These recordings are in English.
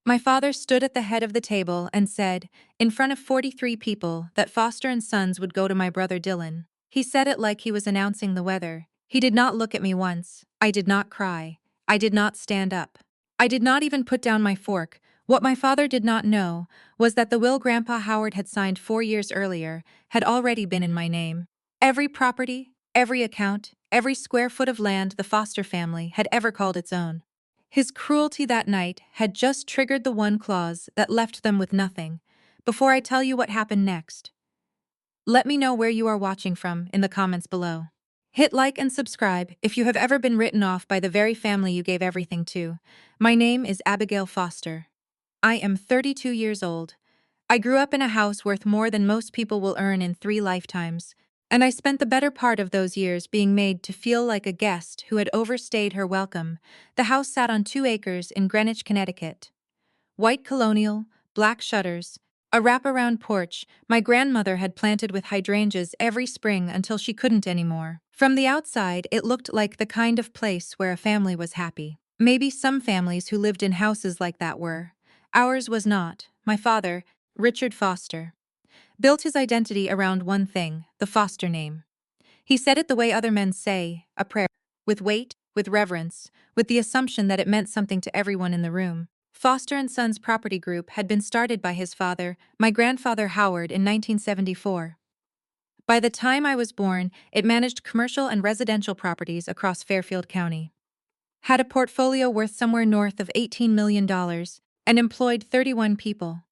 My father stood at the head of the table and said, in front of 43 people, that Foster and Sons would go to my brother Dylan. He said it like he was announcing the weather. He did not look at me once. I did not cry. I did not stand up. I did not even put down my fork. What my father did not know was that the will Grandpa Howard had signed 4 years earlier had already been in my name. Every property, every account, every square foot of land the Foster family had ever called its own. His cruelty that night had just triggered the one clause that left them with nothing. Before I tell you what happened next, let me know where you are watching from in the comments below. Hit like and subscribe if you have ever been written off by the very family you gave everything to. My name is Abigail Foster. I am 32 years old. I grew up in a house worth more than most people will earn in 3 lifetimes, and I spent the better part of those years being made to feel like a guest who had overstayed her welcome. The house sat on 2 acres in Greenwich, Connecticut. White colonial, black shutters, a wraparound porch my grandmother had planted with hydrangeas every spring until she couldn't anymore. From the outside, it looked like the kind of place where a family was happy. Maybe some families who lived in houses like that were. Ours was not. My father, Richard Foster, built his identity around one thing, the Foster name. He said it the way other men say, a prayer, with weight, with reverence, with the assumption that it meant something to everyone in the room. Foster and Sons Property Group had been started by his father, my grandfather Howard, in 1974. By the time I was born, it managed commercial and residential properties across Fairfield County, had a portfolio worth somewhere north of $18 million, and employed 31 people.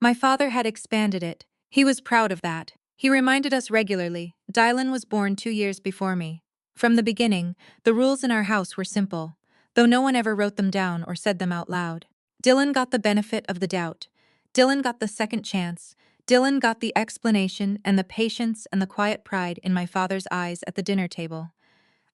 My father had expanded it. He was proud of that. He reminded us regularly, Dylan was born 2 years before me. From the beginning, the rules in our house were simple, though no one ever wrote them down or said them out loud. Dylan got the benefit of the doubt. Dylan got the second chance. Dylan got the explanation and the patience and the quiet pride in my father's eyes at the dinner table.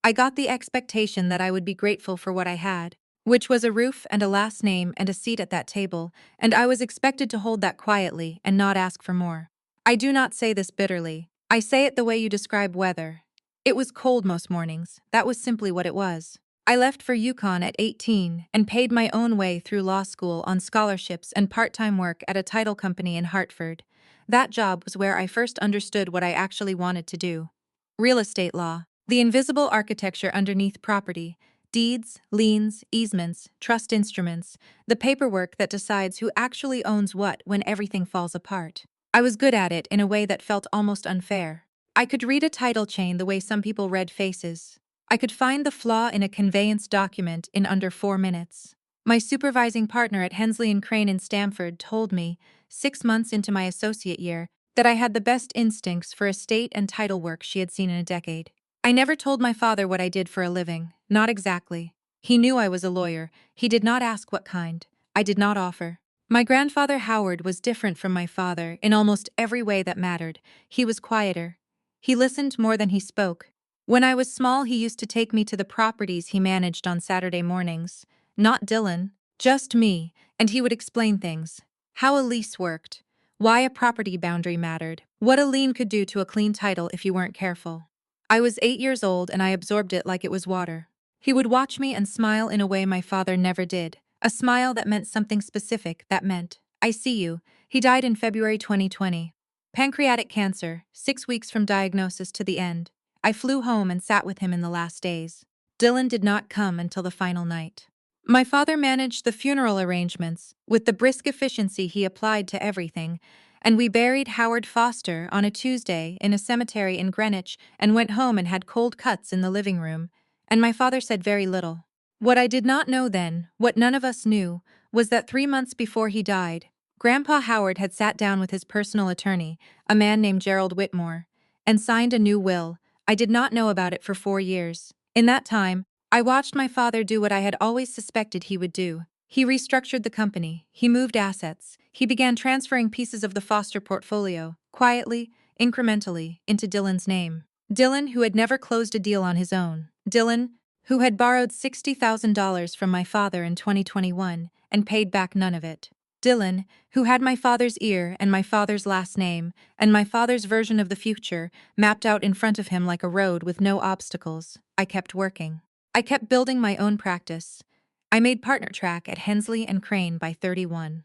I got the expectation that I would be grateful for what I had, which was a roof and a last name and a seat at that table, and I was expected to hold that quietly and not ask for more. I do not say this bitterly. I say it the way you describe weather. It was cold most mornings. That was simply what it was. I left for Yukon at 18 and paid my own way through law school on scholarships and part-time work at a title company in Hartford. That job was where I first understood what I actually wanted to do. Real estate law. The invisible architecture underneath property, deeds, liens, easements, trust instruments, the paperwork that decides who actually owns what when everything falls apart. I was good at it in a way that felt almost unfair. I could read a title chain the way some people read faces. I could find the flaw in a conveyance document in under 4 minutes. My supervising partner at Hensley and Crane in Stamford told me, 6 months into my associate year, that I had the best instincts for estate and title work she had seen in a decade. I never told my father what I did for a living, not exactly. He knew I was a lawyer. He did not ask what kind. I did not offer. My grandfather Howard was different from my father in almost every way that mattered. He was quieter. He listened more than he spoke. When I was small, he used to take me to the properties he managed on Saturday mornings. Not Dylan, just me, and he would explain things. How a lease worked. Why a property boundary mattered. What a lien could do to a clean title if you weren't careful. I was 8 years old and I absorbed it like it was water. He would watch me and smile in a way my father never did. A smile that meant something specific, that meant, I see you. He died in February 2020. Pancreatic cancer, 6 weeks from diagnosis to the end. I flew home and sat with him in the last days. Dylan did not come until the final night. My father managed the funeral arrangements with the brisk efficiency he applied to everything, and we buried Howard Foster on a Tuesday in a cemetery in Greenwich and went home and had cold cuts in the living room, and my father said very little. What I did not know then, what none of us knew, was that 3 months before he died, Grandpa Howard had sat down with his personal attorney, a man named Gerald Whitmore, and signed a new will. I did not know about it for 4 years. In that time, I watched my father do what I had always suspected he would do. He restructured the company, he moved assets, he began transferring pieces of the Foster portfolio, quietly, incrementally, into Dylan's name. Dylan, who had never closed a deal on his own. Dylan, who had borrowed $60,000 from my father in 2021 and paid back none of it. Dylan, who had my father's ear and my father's last name, and my father's version of the future mapped out in front of him like a road with no obstacles. I kept working. I kept building my own practice. I made partner track at Hensley and Crane by 31.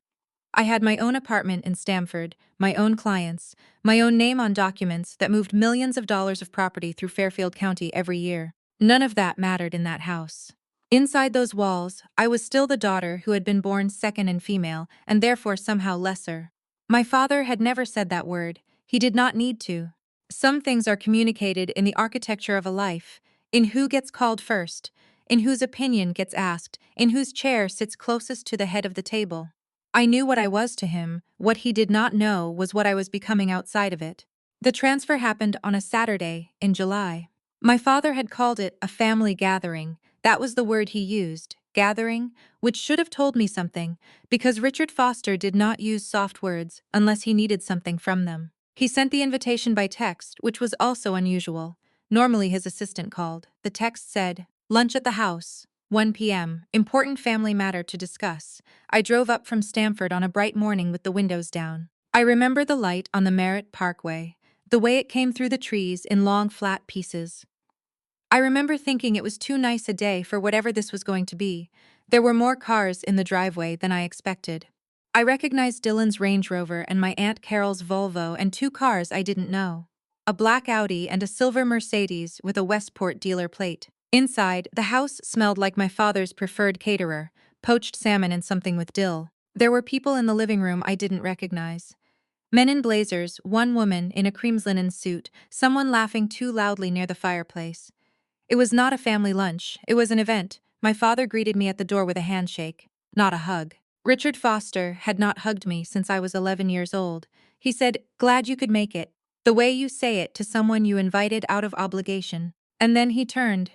I had my own apartment in Stamford, my own clients, my own name on documents that moved millions of dollars of property through Fairfield County every year. None of that mattered in that house. Inside those walls, I was still the daughter who had been born second and female, and therefore somehow lesser. My father had never said that word. He did not need to. Some things are communicated in the architecture of a life, in who gets called first, in whose opinion gets asked, in whose chair sits closest to the head of the table. I knew what I was to him. What he did not know was what I was becoming outside of it. The transfer happened on a Saturday in July. My father had called it a family gathering. That was the word he used, gathering, which should have told me something, because Richard Foster did not use soft words unless he needed something from them. He sent the invitation by text, which was also unusual. Normally his assistant called. The text said, "Lunch at the house, 1 p.m., important family matter to discuss." I drove up from Stamford on a bright morning with the windows down. I remember the light on the Merritt Parkway, the way it came through the trees in long flat pieces. I remember thinking it was too nice a day for whatever this was going to be. There were more cars in the driveway than I expected. I recognized Dylan's Range Rover and my Aunt Carol's Volvo and two cars I didn't know. A black Audi and a silver Mercedes with a Westport dealer plate. Inside, the house smelled like my father's preferred caterer, poached salmon and something with dill. There were people in the living room I didn't recognize. Men in blazers, one woman in a creams linen suit, someone laughing too loudly near the fireplace. It was not a family lunch, it was an event. My father greeted me at the door with a handshake, not a hug. Richard Foster had not hugged me since I was 11 years old. He said, "Glad you could make it." The way you say it to someone you invited out of obligation. And then he turned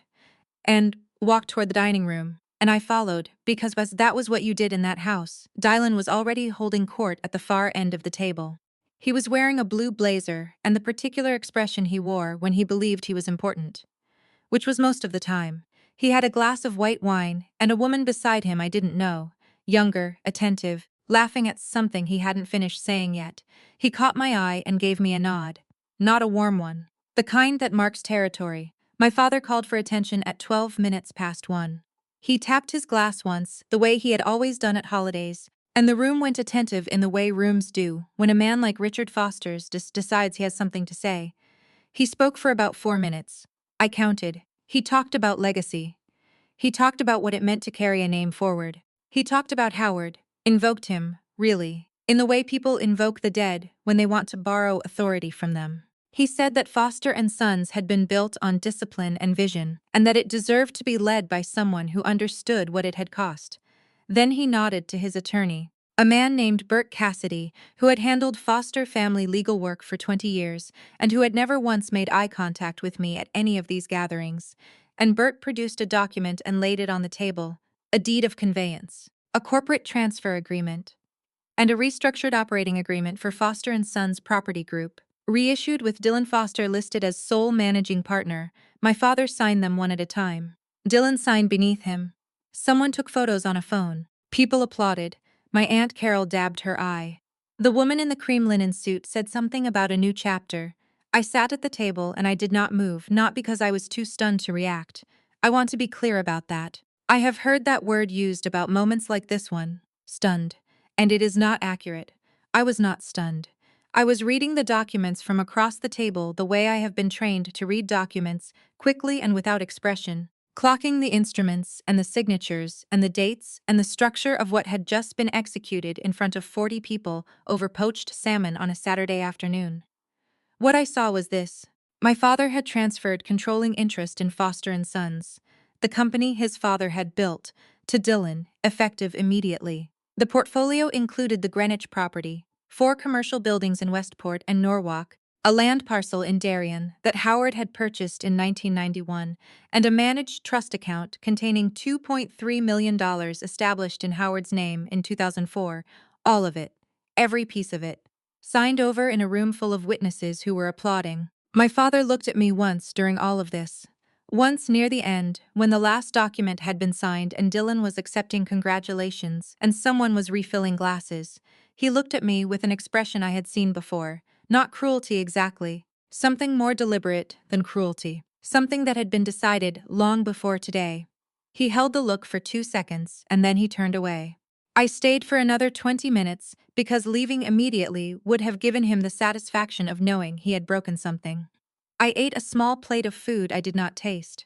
and walked toward the dining room, and I followed, because that was what you did in that house. Dylan was already holding court at the far end of the table. He was wearing a blue blazer and the particular expression he wore when he believed he was important, which was most of the time. He had a glass of white wine, and a woman beside him I didn't know, younger, attentive, laughing at something he hadn't finished saying yet. He caught my eye and gave me a nod. Not a warm one. The kind that marks territory. My father called for attention at 12 minutes past 1. He tapped his glass once, the way he had always done at holidays, and the room went attentive in the way rooms do when a man like Richard Foster's decides he has something to say. He spoke for about 4 minutes. I counted. He talked about legacy. He talked about what it meant to carry a name forward. He talked about Howard, invoked him, really, in the way people invoke the dead when they want to borrow authority from them. He said that Foster and Sons had been built on discipline and vision, and that it deserved to be led by someone who understood what it had cost. Then he nodded to his attorney, a man named Bert Cassidy, who had handled Foster family legal work for 20 years, and who had never once made eye contact with me at any of these gatherings. And Bert produced a document and laid it on the table, a deed of conveyance, a corporate transfer agreement, and a restructured operating agreement for Foster and Sons Property Group, reissued with Dylan Foster listed as sole managing partner. My father signed them one at a time. Dylan signed beneath him. Someone took photos on a phone. People applauded. My Aunt Carol dabbed her eye. The woman in the cream linen suit said something about a new chapter. I sat at the table and I did not move, not because I was too stunned to react. I want to be clear about that. I have heard that word used about moments like this one, stunned, and it is not accurate. I was not stunned. I was reading the documents from across the table the way I have been trained to read documents, quickly and without expression, clocking the instruments and the signatures and the dates and the structure of what had just been executed in front of 40 people over poached salmon on a Saturday afternoon. What I saw was this. My father had transferred controlling interest in Foster and Sons, the company his father had built, to Dylan, effective immediately. The portfolio included the Greenwich property, 4 commercial buildings in Westport and Norwalk, a land parcel in Darien that Howard had purchased in 1991, and a managed trust account containing $2.3 million established in Howard's name in 2004, all of it, every piece of it, signed over in a room full of witnesses who were applauding. My father looked at me once during all of this. Once near the end, when the last document had been signed and Dylan was accepting congratulations and someone was refilling glasses, he looked at me with an expression I had seen before, not cruelty exactly, something more deliberate than cruelty, something that had been decided long before today. He held the look for 2 seconds, and then he turned away. I stayed for another 20 minutes because leaving immediately would have given him the satisfaction of knowing he had broken something. I ate a small plate of food I did not taste.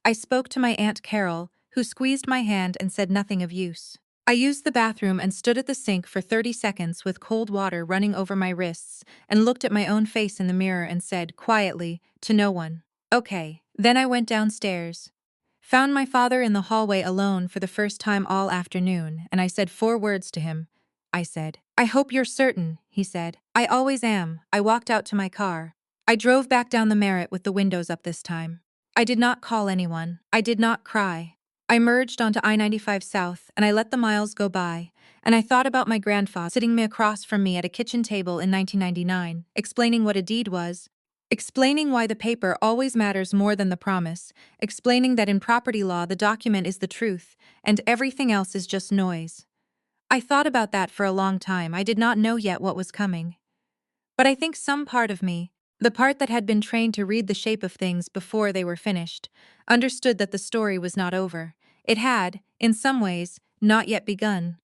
I spoke to my Aunt Carol, who squeezed my hand and said nothing of use. I used the bathroom and stood at the sink for 30 seconds with cold water running over my wrists and looked at my own face in the mirror and said, quietly, to no one, "Okay." Then I went downstairs. Found my father in the hallway alone for the first time all afternoon, and I said 4 words to him. I said, "I hope you're certain," he said. "I always am." I walked out to my car. I drove back down the Merritt with the windows up this time. I did not call anyone. I did not cry. I merged onto I-95 South, and I let the miles go by, and I thought about my grandfather sitting across from me at a kitchen table in 1999, explaining what a deed was, explaining why the paper always matters more than the promise, explaining that in property law the document is the truth, and everything else is just noise. I thought about that for a long time. I did not know yet what was coming. But I think some part of me, the part that had been trained to read the shape of things before they were finished, understood that the story was not over. It had, in some ways, not yet begun.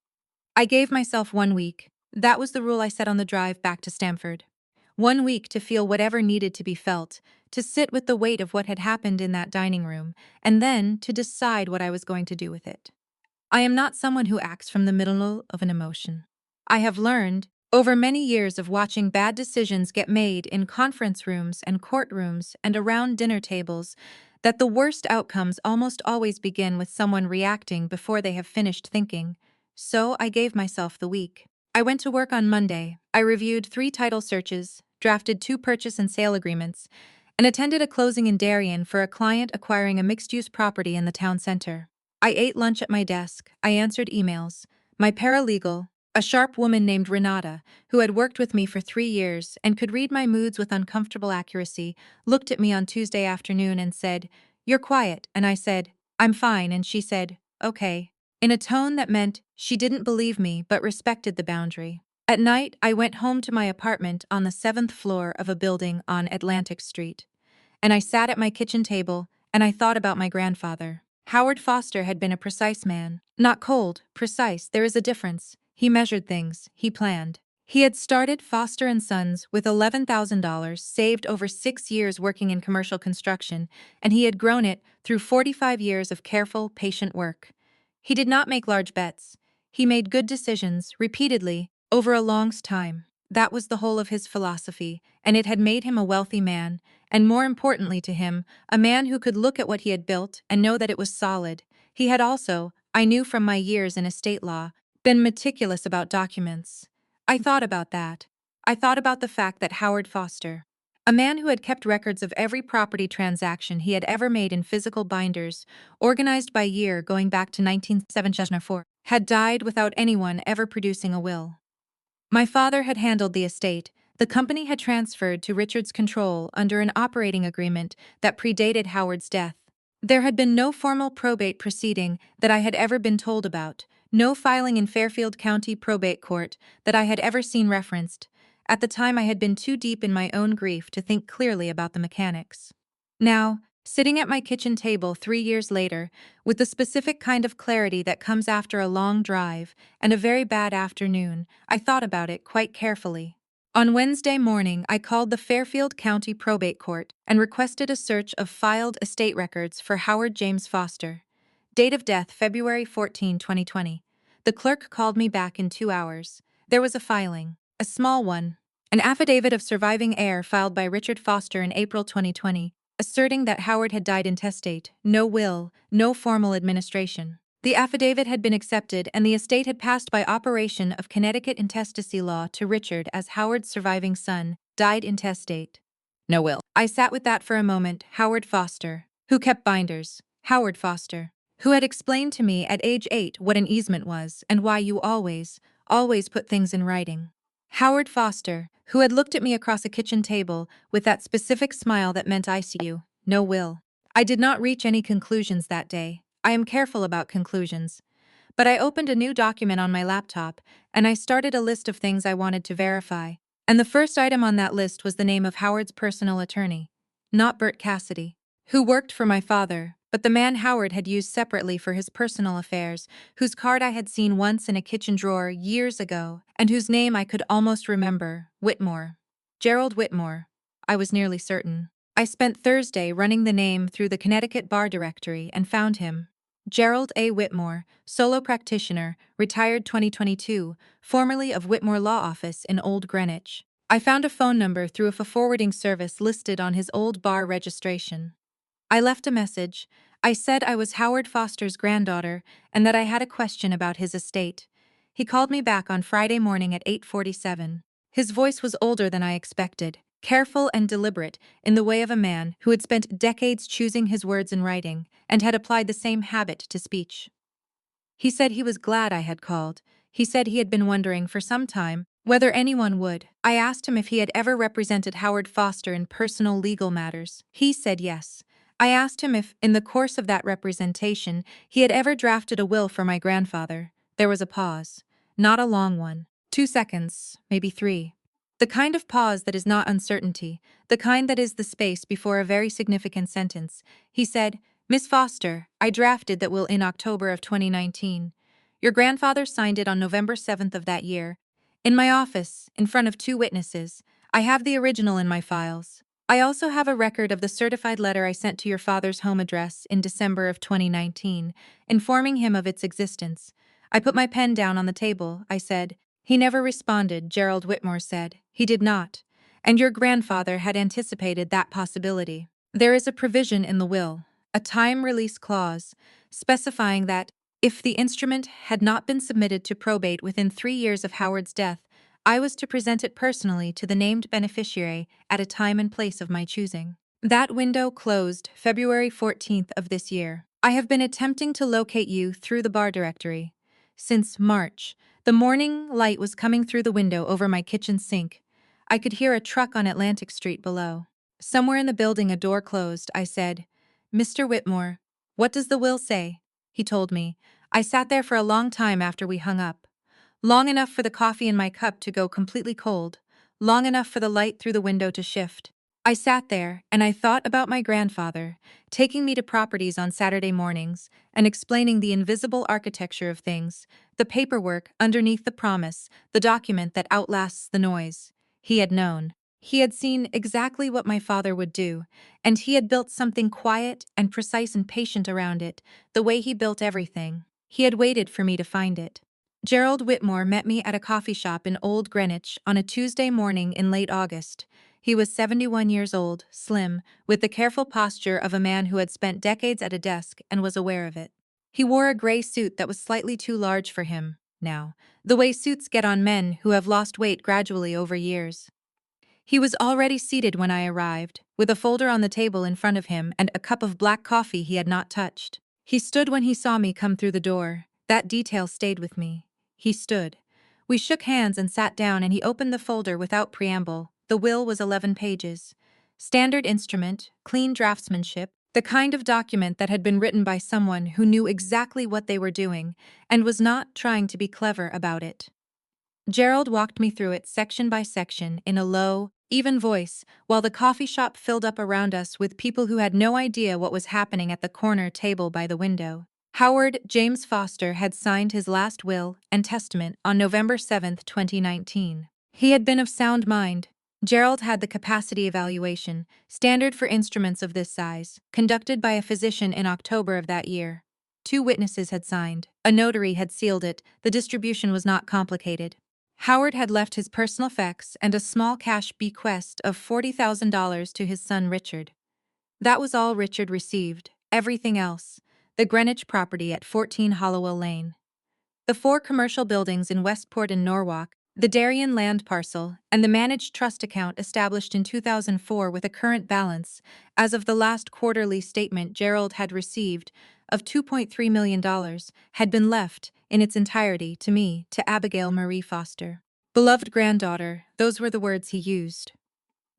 I gave myself 1 week. That was the rule I set on the drive back to Stamford. 1 week to feel whatever needed to be felt, to sit with the weight of what had happened in that dining room, and then to decide what I was going to do with it. I am not someone who acts from the middle of an emotion. I have learned, over many years of watching bad decisions get made in conference rooms and courtrooms and around dinner tables, that the worst outcomes almost always begin with someone reacting before they have finished thinking. So I gave myself the week. I went to work on Monday. I reviewed 3 title searches, drafted 2 purchase and sale agreements, and attended a closing in Darien for a client acquiring a mixed-use property in the town center. I ate lunch at my desk. I answered emails. My paralegal, a sharp woman named Renata, who had worked with me for 3 years and could read my moods with uncomfortable accuracy, looked at me on Tuesday afternoon and said, "You're quiet," and I said, "I'm fine," and she said, "Okay," in a tone that meant she didn't believe me but respected the boundary. At night, I went home to my apartment on the 7th floor of a building on Atlantic Street. And I sat at my kitchen table, and I thought about my grandfather. Howard Foster had been a precise man. Not cold, precise, there is a difference. He measured things, he planned. He had started Foster and Sons with $11,000 saved over 6 years working in commercial construction, and he had grown it through 45 years of careful, patient work. He did not make large bets. He made good decisions, repeatedly, over a long time. That was the whole of his philosophy, and it had made him a wealthy man, and more importantly to him, a man who could look at what he had built and know that it was solid. He had also, I knew from my years in estate law, been meticulous about documents. I thought about that. I thought about the fact that Howard Foster, a man who had kept records of every property transaction he had ever made in physical binders, organized by year going back to 1974, had died without anyone ever producing a will. My father had handled the estate. The company had transferred to Richard's control under an operating agreement that predated Howard's death. There had been no formal probate proceeding that I had ever been told about, no filing in Fairfield County Probate Court that I had ever seen referenced. At the time, I had been too deep in my own grief to think clearly about the mechanics. Now, sitting at my kitchen table 3 years later, with the specific kind of clarity that comes after a long drive and a very bad afternoon, I thought about it quite carefully. On Wednesday morning, I called the Fairfield County Probate Court and requested a search of filed estate records for Howard James Foster. Date of death February 14, 2020. The clerk called me back in 2 hours. There was a filing, a small one, an affidavit of surviving heir filed by Richard Foster in April 2020, asserting that Howard had died intestate, no will, no formal administration. The affidavit had been accepted and the estate had passed by operation of Connecticut intestacy law to Richard as Howard's surviving son, died intestate. No will. I sat with that for a moment. Howard Foster, who kept binders. Howard Foster, who had explained to me at age 8 what an easement was and why you always put things in writing. Howard Foster, who had looked at me across a kitchen table with that specific smile that meant I see you, no will. I did not reach any conclusions that day. I am careful about conclusions. But I opened a new document on my laptop, and I started a list of things I wanted to verify. And the first item on that list was the name of Howard's personal attorney, not Bert Cassidy, who worked for my father. but the man Howard had used separately for his personal affairs, whose card I had seen once in a kitchen drawer years ago, and whose name I could almost remember, Whitmore. Gerald Whitmore. I was nearly certain. I spent Thursday running the name through the Connecticut bar directory and found him. Gerald A. Whitmore, solo practitioner, retired 2022, formerly of Whitmore Law Office in Old Greenwich. I found a phone number through a forwarding service listed on his old bar registration. I left a message. I said I was Howard Foster's granddaughter and that I had a question about his estate. He called me back on Friday morning at 8:47. His voice was older than I expected, careful and deliberate in the way of a man who had spent decades choosing his words in writing and had applied the same habit to speech. He said he was glad I had called. He said he had been wondering for some time whether anyone would. I asked him if he had ever represented Howard Foster in personal legal matters. He said yes. I asked him if, in the course of that representation, he had ever drafted a will for my grandfather. There was a pause. Not a long one. 2 seconds, maybe 3. The kind of pause that is not uncertainty, the kind that is the space before a very significant sentence. He said, "Miss Foster, I drafted that will in October of 2019. Your grandfather signed it on November 7th of that year. In my office, in front of 2 witnesses. I have the original in my files. I also have a record of the certified letter I sent to your father's home address in December of 2019, informing him of its existence." I put my pen down on the table. I said, "He never responded," Gerald Whitmore said. "He did not. And your grandfather had anticipated that possibility. There is a provision in the will, a time release clause, specifying that, if the instrument had not been submitted to probate within 3 years of Howard's death, I was to present it personally to the named beneficiary at a time and place of my choosing. That window closed February 14th of this year. I have been attempting to locate you through the bar directory. Since March, the morning light was coming through the window over my kitchen sink. I could hear a truck on Atlantic Street below. Somewhere in the building a door closed. I said, "Mr. Whitmore, what does the will say?" He told me. I sat there for a long time after we hung up. Long enough for the coffee in my cup to go completely cold. Long enough for the light through the window to shift. I sat there, and I thought about my grandfather, taking me to properties on Saturday mornings, and explaining the invisible architecture of things, the paperwork underneath the promise, the document that outlasts the noise. He had known. He had seen exactly what my father would do, and he had built something quiet and precise and patient around it, the way he built everything. He had waited for me to find it. Gerald Whitmore met me at a coffee shop in Old Greenwich on a Tuesday morning in late August. He was 71 years old, slim, with the careful posture of a man who had spent decades at a desk and was aware of it. He wore a gray suit that was slightly too large for him, now, the way suits get on men who have lost weight gradually over years. He was already seated when I arrived, with a folder on the table in front of him and a cup of black coffee he had not touched. He stood when he saw me come through the door. That detail stayed with me. He stood. We shook hands and sat down, and he opened the folder without preamble. The will was 11 pages. Standard instrument, clean draftsmanship, the kind of document that had been written by someone who knew exactly what they were doing and was not trying to be clever about it. Gerald walked me through it section by section in a low, even voice, while the coffee shop filled up around us with people who had no idea what was happening at the corner table by the window. Howard James Foster had signed his last will and testament on November 7, 2019. He had been of sound mind. Gerald had the capacity evaluation, standard for instruments of this size, conducted by a physician in October of that year. 2 witnesses had signed. A notary had sealed it. The distribution was not complicated. Howard had left his personal effects and a small cash bequest of $40,000 to his son Richard. That was all Richard received. Everything else, the Greenwich property at 14 Hollowell Lane, the 4 commercial buildings in Westport and Norwalk, the Darien land parcel, and the managed trust account established in 2004 with a current balance, as of the last quarterly statement Gerald had received, of $2.3 million, had been left, in its entirety, to me, to Abigail Marie Foster. Beloved granddaughter, those were the words he used.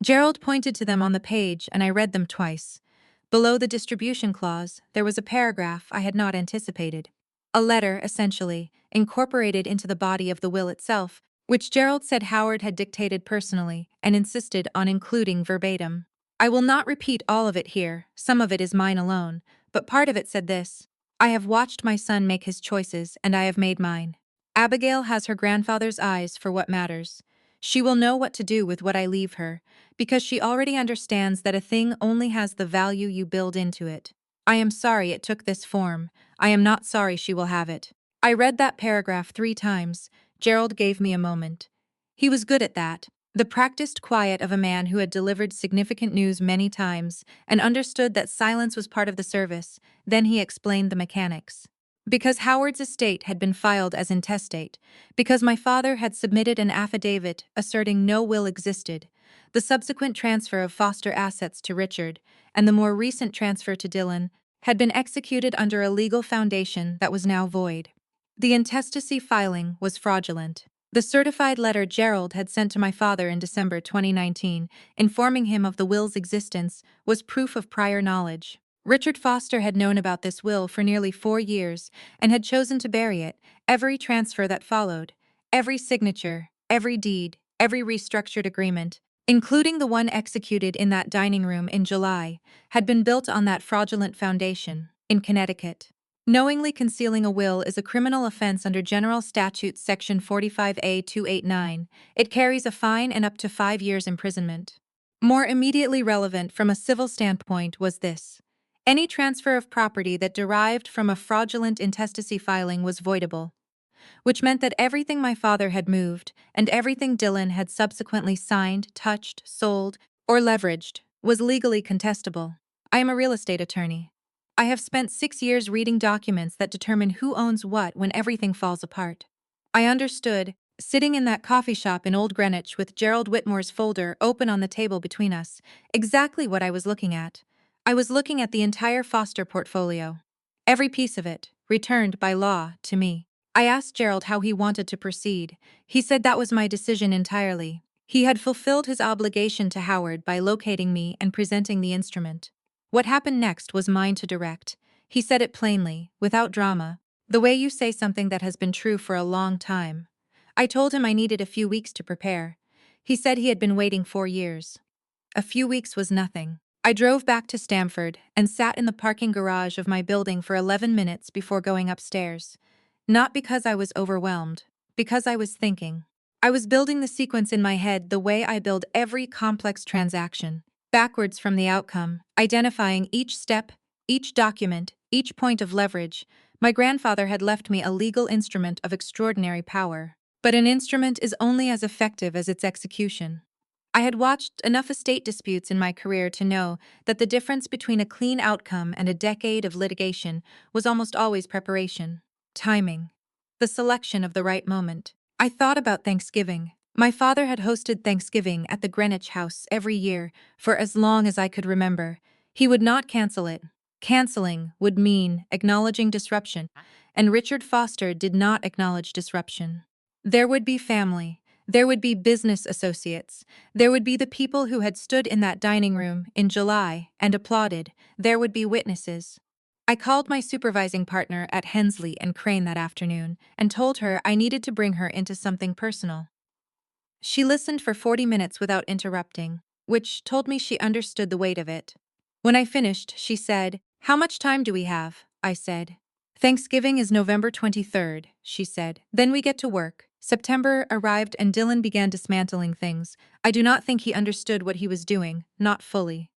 Gerald pointed to them on the page, and I read them twice. Below the distribution clause, there was a paragraph I had not anticipated. A letter, essentially, incorporated into the body of the will itself, which Gerald said Howard had dictated personally and insisted on including verbatim. I will not repeat all of it here, some of it is mine alone, but part of it said this: I have watched my son make his choices, and I have made mine. Abigail has her grandfather's eyes for what matters. She will know what to do with what I leave her, because she already understands that a thing only has the value you build into it. I am sorry it took this form. I am not sorry she will have it. I read that paragraph 3 times. Gerald gave me a moment. He was good at that. The practiced quiet of a man who had delivered significant news many times and understood that silence was part of the service. Then he explained the mechanics. Because Howard's estate had been filed as intestate, because my father had submitted an affidavit asserting no will existed, the subsequent transfer of Foster assets to Richard, and the more recent transfer to Dylan, had been executed under a legal foundation that was now void. The intestacy filing was fraudulent. The certified letter Gerald had sent to my father in December 2019, informing him of the will's existence, was proof of prior knowledge. Richard Foster had known about this will for nearly 4 years and had chosen to bury it. Every transfer that followed, every signature, every deed, every restructured agreement, including the one executed in that dining room in July, had been built on that fraudulent foundation. In Connecticut, knowingly concealing a will is a criminal offense under General Statutes Section 45A 289. It carries a fine and up to 5 years imprisonment. More immediately relevant from a civil standpoint was this: any transfer of property that derived from a fraudulent intestacy filing was voidable, which meant that everything my father had moved and everything Dylan had subsequently signed, touched, sold, or leveraged was legally contestable. I am a real estate attorney. I have spent 6 years reading documents that determine who owns what when everything falls apart. I understood, sitting in that coffee shop in Old Greenwich with Gerald Whitmore's folder open on the table between us, exactly what I was looking at. I was looking at the entire Foster portfolio. Every piece of it, returned by law to me. I asked Gerald how he wanted to proceed. He said that was my decision entirely. He had fulfilled his obligation to Howard by locating me and presenting the instrument. What happened next was mine to direct. He said it plainly, without drama, the way you say something that has been true for a long time. I told him I needed a few weeks to prepare. He said he had been waiting 4 years. A few weeks was nothing. I drove back to Stamford and sat in the parking garage of my building for 11 minutes before going upstairs. Not because I was overwhelmed, because I was thinking. I was building the sequence in my head the way I build every complex transaction, backwards from the outcome, identifying each step, each document, each point of leverage. My grandfather had left me a legal instrument of extraordinary power. But an instrument is only as effective as its execution. I had watched enough estate disputes in my career to know that the difference between a clean outcome and a decade of litigation was almost always preparation, timing, the selection of the right moment. I thought about Thanksgiving. My father had hosted Thanksgiving at the Greenwich House every year for as long as I could remember. He would not cancel it. Canceling would mean acknowledging disruption, and Richard Foster did not acknowledge disruption. There would be family. There would be business associates. There would be the people who had stood in that dining room in July and applauded. There would be witnesses. I called my supervising partner at Hensley and Crane that afternoon and told her I needed to bring her into something personal. She listened for 40 minutes without interrupting, which told me she understood the weight of it. When I finished, she said, "How much time do we have?" I said. "Thanksgiving is November 23rd, she said. Then we get to work." September arrived and Dylan began dismantling things. I do not think he understood what he was doing, not fully.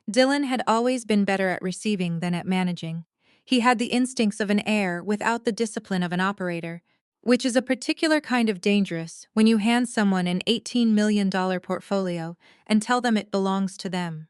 Dylan had always been better at receiving than at managing. He had the instincts of an heir without the discipline of an operator, which is a particular kind of dangerous when you hand someone an $18 million portfolio and tell them it belongs to them.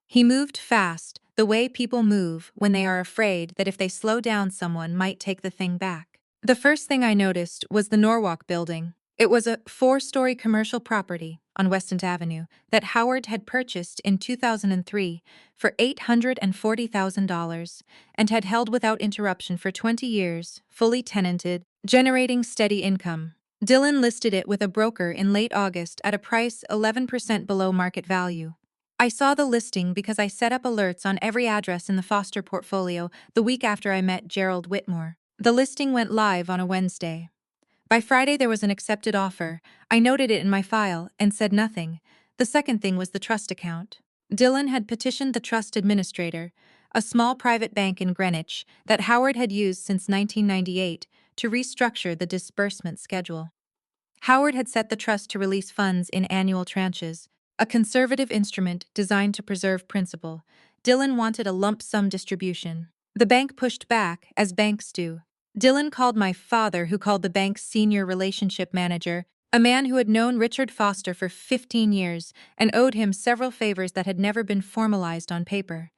He moved fast, the way people move when they are afraid that if they slow down someone might take the thing back. The first thing I noticed was the Norwalk building. It was a 4-story commercial property on Weston Avenue that Howard had purchased in 2003 for $840,000 and had held without interruption for 20 years, fully tenanted, generating steady income. Dylan listed it with a broker in late August at a price 11% below market value. I saw the listing because I set up alerts on every address in the Foster portfolio the week after I met Gerald Whitmore. The listing went live on a Wednesday. By Friday there was an accepted offer. I noted it in my file and said nothing. The second thing was the trust account. Dylan had petitioned the trust administrator, a small private bank in Greenwich that Howard had used since 1998 to restructure the disbursement schedule. Howard had set the trust to release funds in annual tranches, a conservative instrument designed to preserve principal. Dylan wanted a lump sum distribution. The bank pushed back, as banks do. Dylan called my father, who called the bank's senior relationship manager, a man who had known Richard Foster for 15 years and owed him several favors that had never been formalized on paper.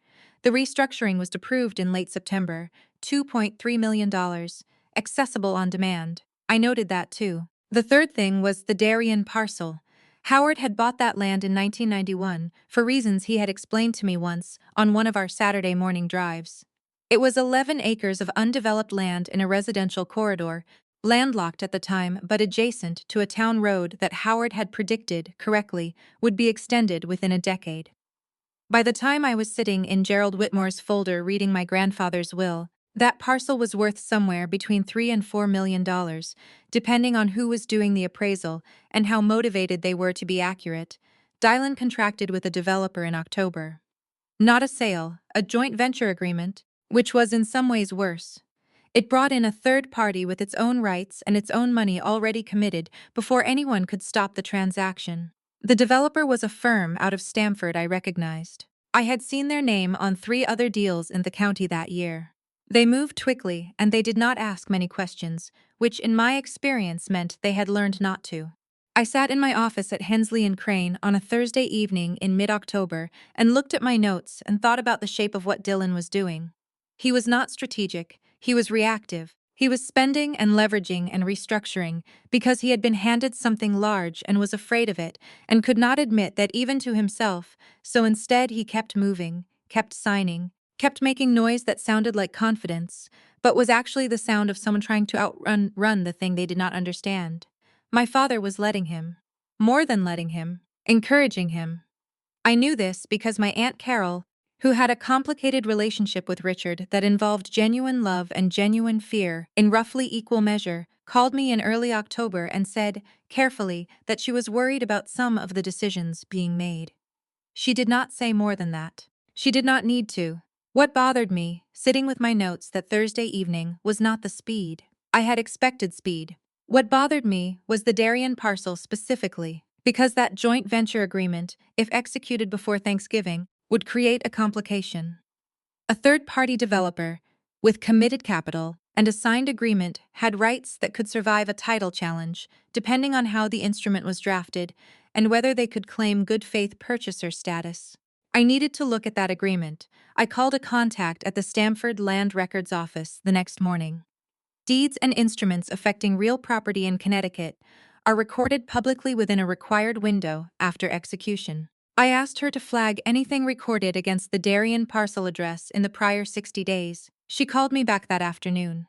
The restructuring was approved in late September, $2.3 million, accessible on demand. I noted that too. The third thing was the Darien parcel. Howard had bought that land in 1991 for reasons he had explained to me once on one of our Saturday morning drives. It was 11 acres of undeveloped land in a residential corridor, landlocked at the time but adjacent to a town road that Howard had predicted, correctly, would be extended within a decade. By the time I was sitting in Gerald Whitmore's folder reading my grandfather's will, that parcel was worth somewhere between $3 and $4 million, depending on who was doing the appraisal and how motivated they were to be accurate. Dylan contracted with a developer in October. Not a sale, a joint venture agreement, which was in some ways worse. It brought in a third party with its own rights and its own money already committed before anyone could stop the transaction. The developer was a firm out of Stamford I recognized. I had seen their name on 3 other deals in the county that year. They moved quickly, and they did not ask many questions, which in my experience meant they had learned not to. I sat in my office at Hensley and Crane on a Thursday evening in mid-October and looked at my notes and thought about the shape of what Dylan was doing. He was not strategic, he was reactive. He was spending and leveraging and restructuring because he had been handed something large and was afraid of it and could not admit that even to himself, so instead he kept moving, kept signing, kept making noise that sounded like confidence, but was actually the sound of someone trying to outrun the thing they did not understand. My father was letting him. More than letting him. Encouraging him. I knew this because my Aunt Carol, who had a complicated relationship with Richard that involved genuine love and genuine fear in roughly equal measure, called me in early October and said, carefully, that she was worried about some of the decisions being made. She did not say more than that. She did not need to. What bothered me, sitting with my notes that Thursday evening, was not the speed. I had expected speed. What bothered me was the Darien parcel specifically, because that joint venture agreement, if executed before Thanksgiving, would create a complication. A third-party developer, with committed capital and a signed agreement, had rights that could survive a title challenge, depending on how the instrument was drafted and whether they could claim good faith purchaser status. I needed to look at that agreement. I called a contact at the Stamford Land Records office the next morning. Deeds and instruments affecting real property in Connecticut are recorded publicly within a required window after execution. I asked her to flag anything recorded against the Darien parcel address in the prior 60 days. She called me back that afternoon.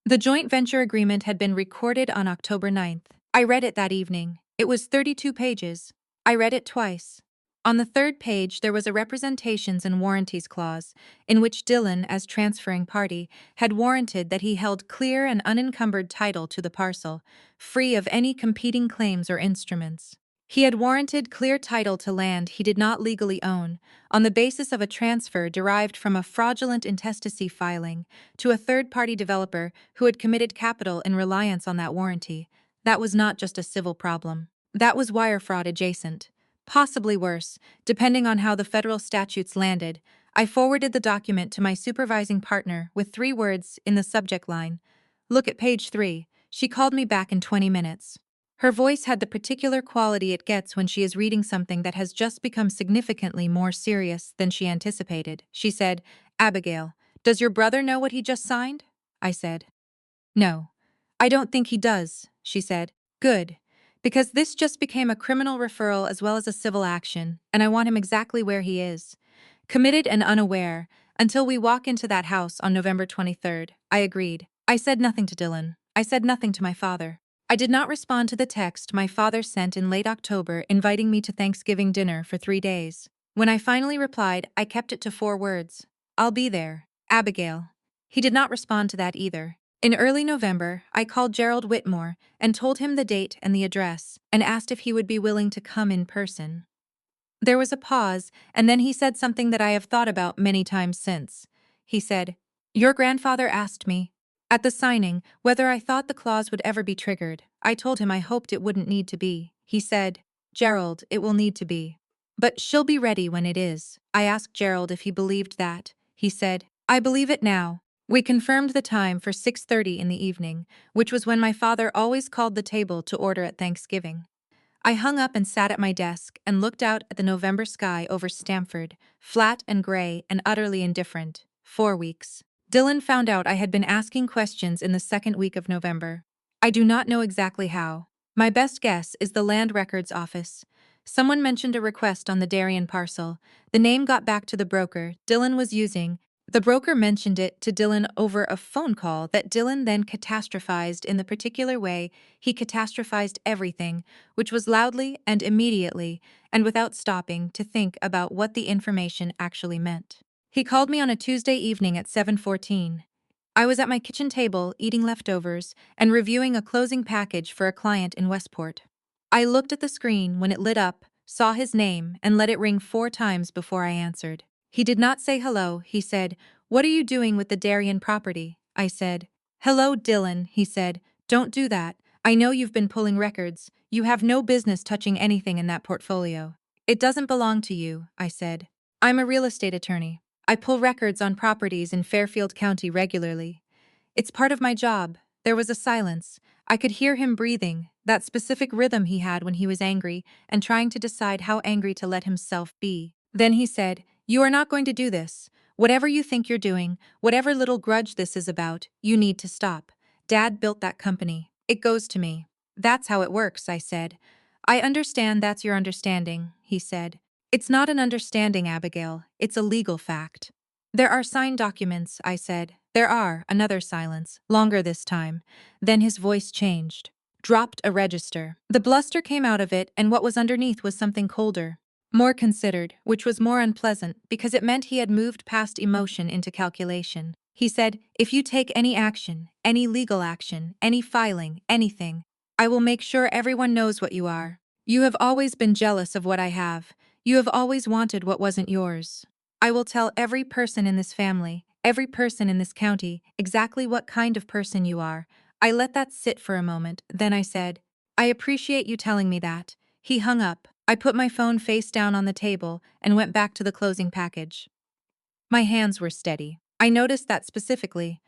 The joint venture agreement had been recorded on October 9th. I read it that evening. It was 32 pages. I read it twice. On the third page, there was a representations and warranties clause, in which Dylan, as transferring party, had warranted that he held clear and unencumbered title to the parcel, free of any competing claims or instruments. He had warranted clear title to land he did not legally own, on the basis of a transfer derived from a fraudulent intestacy filing to a third-party developer who had committed capital in reliance on that warranty. That was not just a civil problem. That was wire fraud adjacent. Possibly worse, depending on how the federal statutes landed. I forwarded the document to my supervising partner with 3 words in the subject line. Look at page 3. She called me back in 20 minutes. Her voice had the particular quality it gets when she is reading something that has just become significantly more serious than she anticipated. She said, Abigail, does your brother know what he just signed? I said. No. I don't think he does, she said. Good. Because this just became a criminal referral as well as a civil action, and I want him exactly where he is. Committed and unaware, until we walk into that house on November 23rd. I agreed. I said nothing to Dylan. I said nothing to my father. I did not respond to the text my father sent in late October inviting me to Thanksgiving dinner for 3 days. When I finally replied, I kept it to 4 words. I'll be there, Abigail. He did not respond to that either. In early November, I called Gerald Whitmore and told him the date and the address, and asked if he would be willing to come in person. There was a pause, and then he said something that I have thought about many times since. He said, "Your grandfather asked me, at the signing, whether I thought the clause would ever be triggered. I told him I hoped it wouldn't need to be. He said, 'Gerald, it will need to be. But she'll be ready when it is.' I asked Gerald if he believed that. He said, 'I believe it now.'" We confirmed the time for 6:30 in the evening, which was when my father always called the table to order at Thanksgiving. I hung up and sat at my desk and looked out at the November sky over Stamford, flat and gray and utterly indifferent. 4 weeks. Dylan found out I had been asking questions in the second week of November. I do not know exactly how. My best guess is the Land Records Office. Someone mentioned a request on the Darien parcel. The name got back to the broker Dylan was using. The broker mentioned it to Dylan over a phone call that Dylan then catastrophized in the particular way he catastrophized everything, which was loudly and immediately, and without stopping to think about what the information actually meant. He called me on a Tuesday evening at 7:14. I was at my kitchen table eating leftovers and reviewing a closing package for a client in Westport. I looked at the screen when it lit up, saw his name, and let it ring 4 times before I answered. He did not say hello. He said, "What are you doing with the Darien property?" I said, "Hello, Dylan," he said. "Don't do that. I know you've been pulling records. You have no business touching anything in that portfolio. It doesn't belong to you," I said. "I'm a real estate attorney. I pull records on properties in Fairfield County regularly. It's part of my job." There was a silence. I could hear him breathing, that specific rhythm he had when he was angry and trying to decide how angry to let himself be. Then he said, "You are not going to do this. Whatever you think you're doing, whatever little grudge this is about, you need to stop. Dad built that company. It goes to me." "That's how it works," I said. "I understand that's your understanding," he said. "It's not an understanding, Abigail. It's a legal fact." "There are signed documents," I said. "There are." Another silence, longer this time. Then his voice changed. "Dropped a register." The bluster came out of it, and what was underneath was something colder, more considered, which was more unpleasant because it meant he had moved past emotion into calculation. He said, "If you take any action, any legal action, any filing, anything, I will make sure everyone knows what you are. You have always been jealous of what I have. You have always wanted what wasn't yours. I will tell every person in this family, every person in this county, exactly what kind of person you are." I let that sit for a moment, then I said, "I appreciate you telling me that." He hung up. I put my phone face down on the table and went back to the closing package. My hands were steady. I noticed that specifically.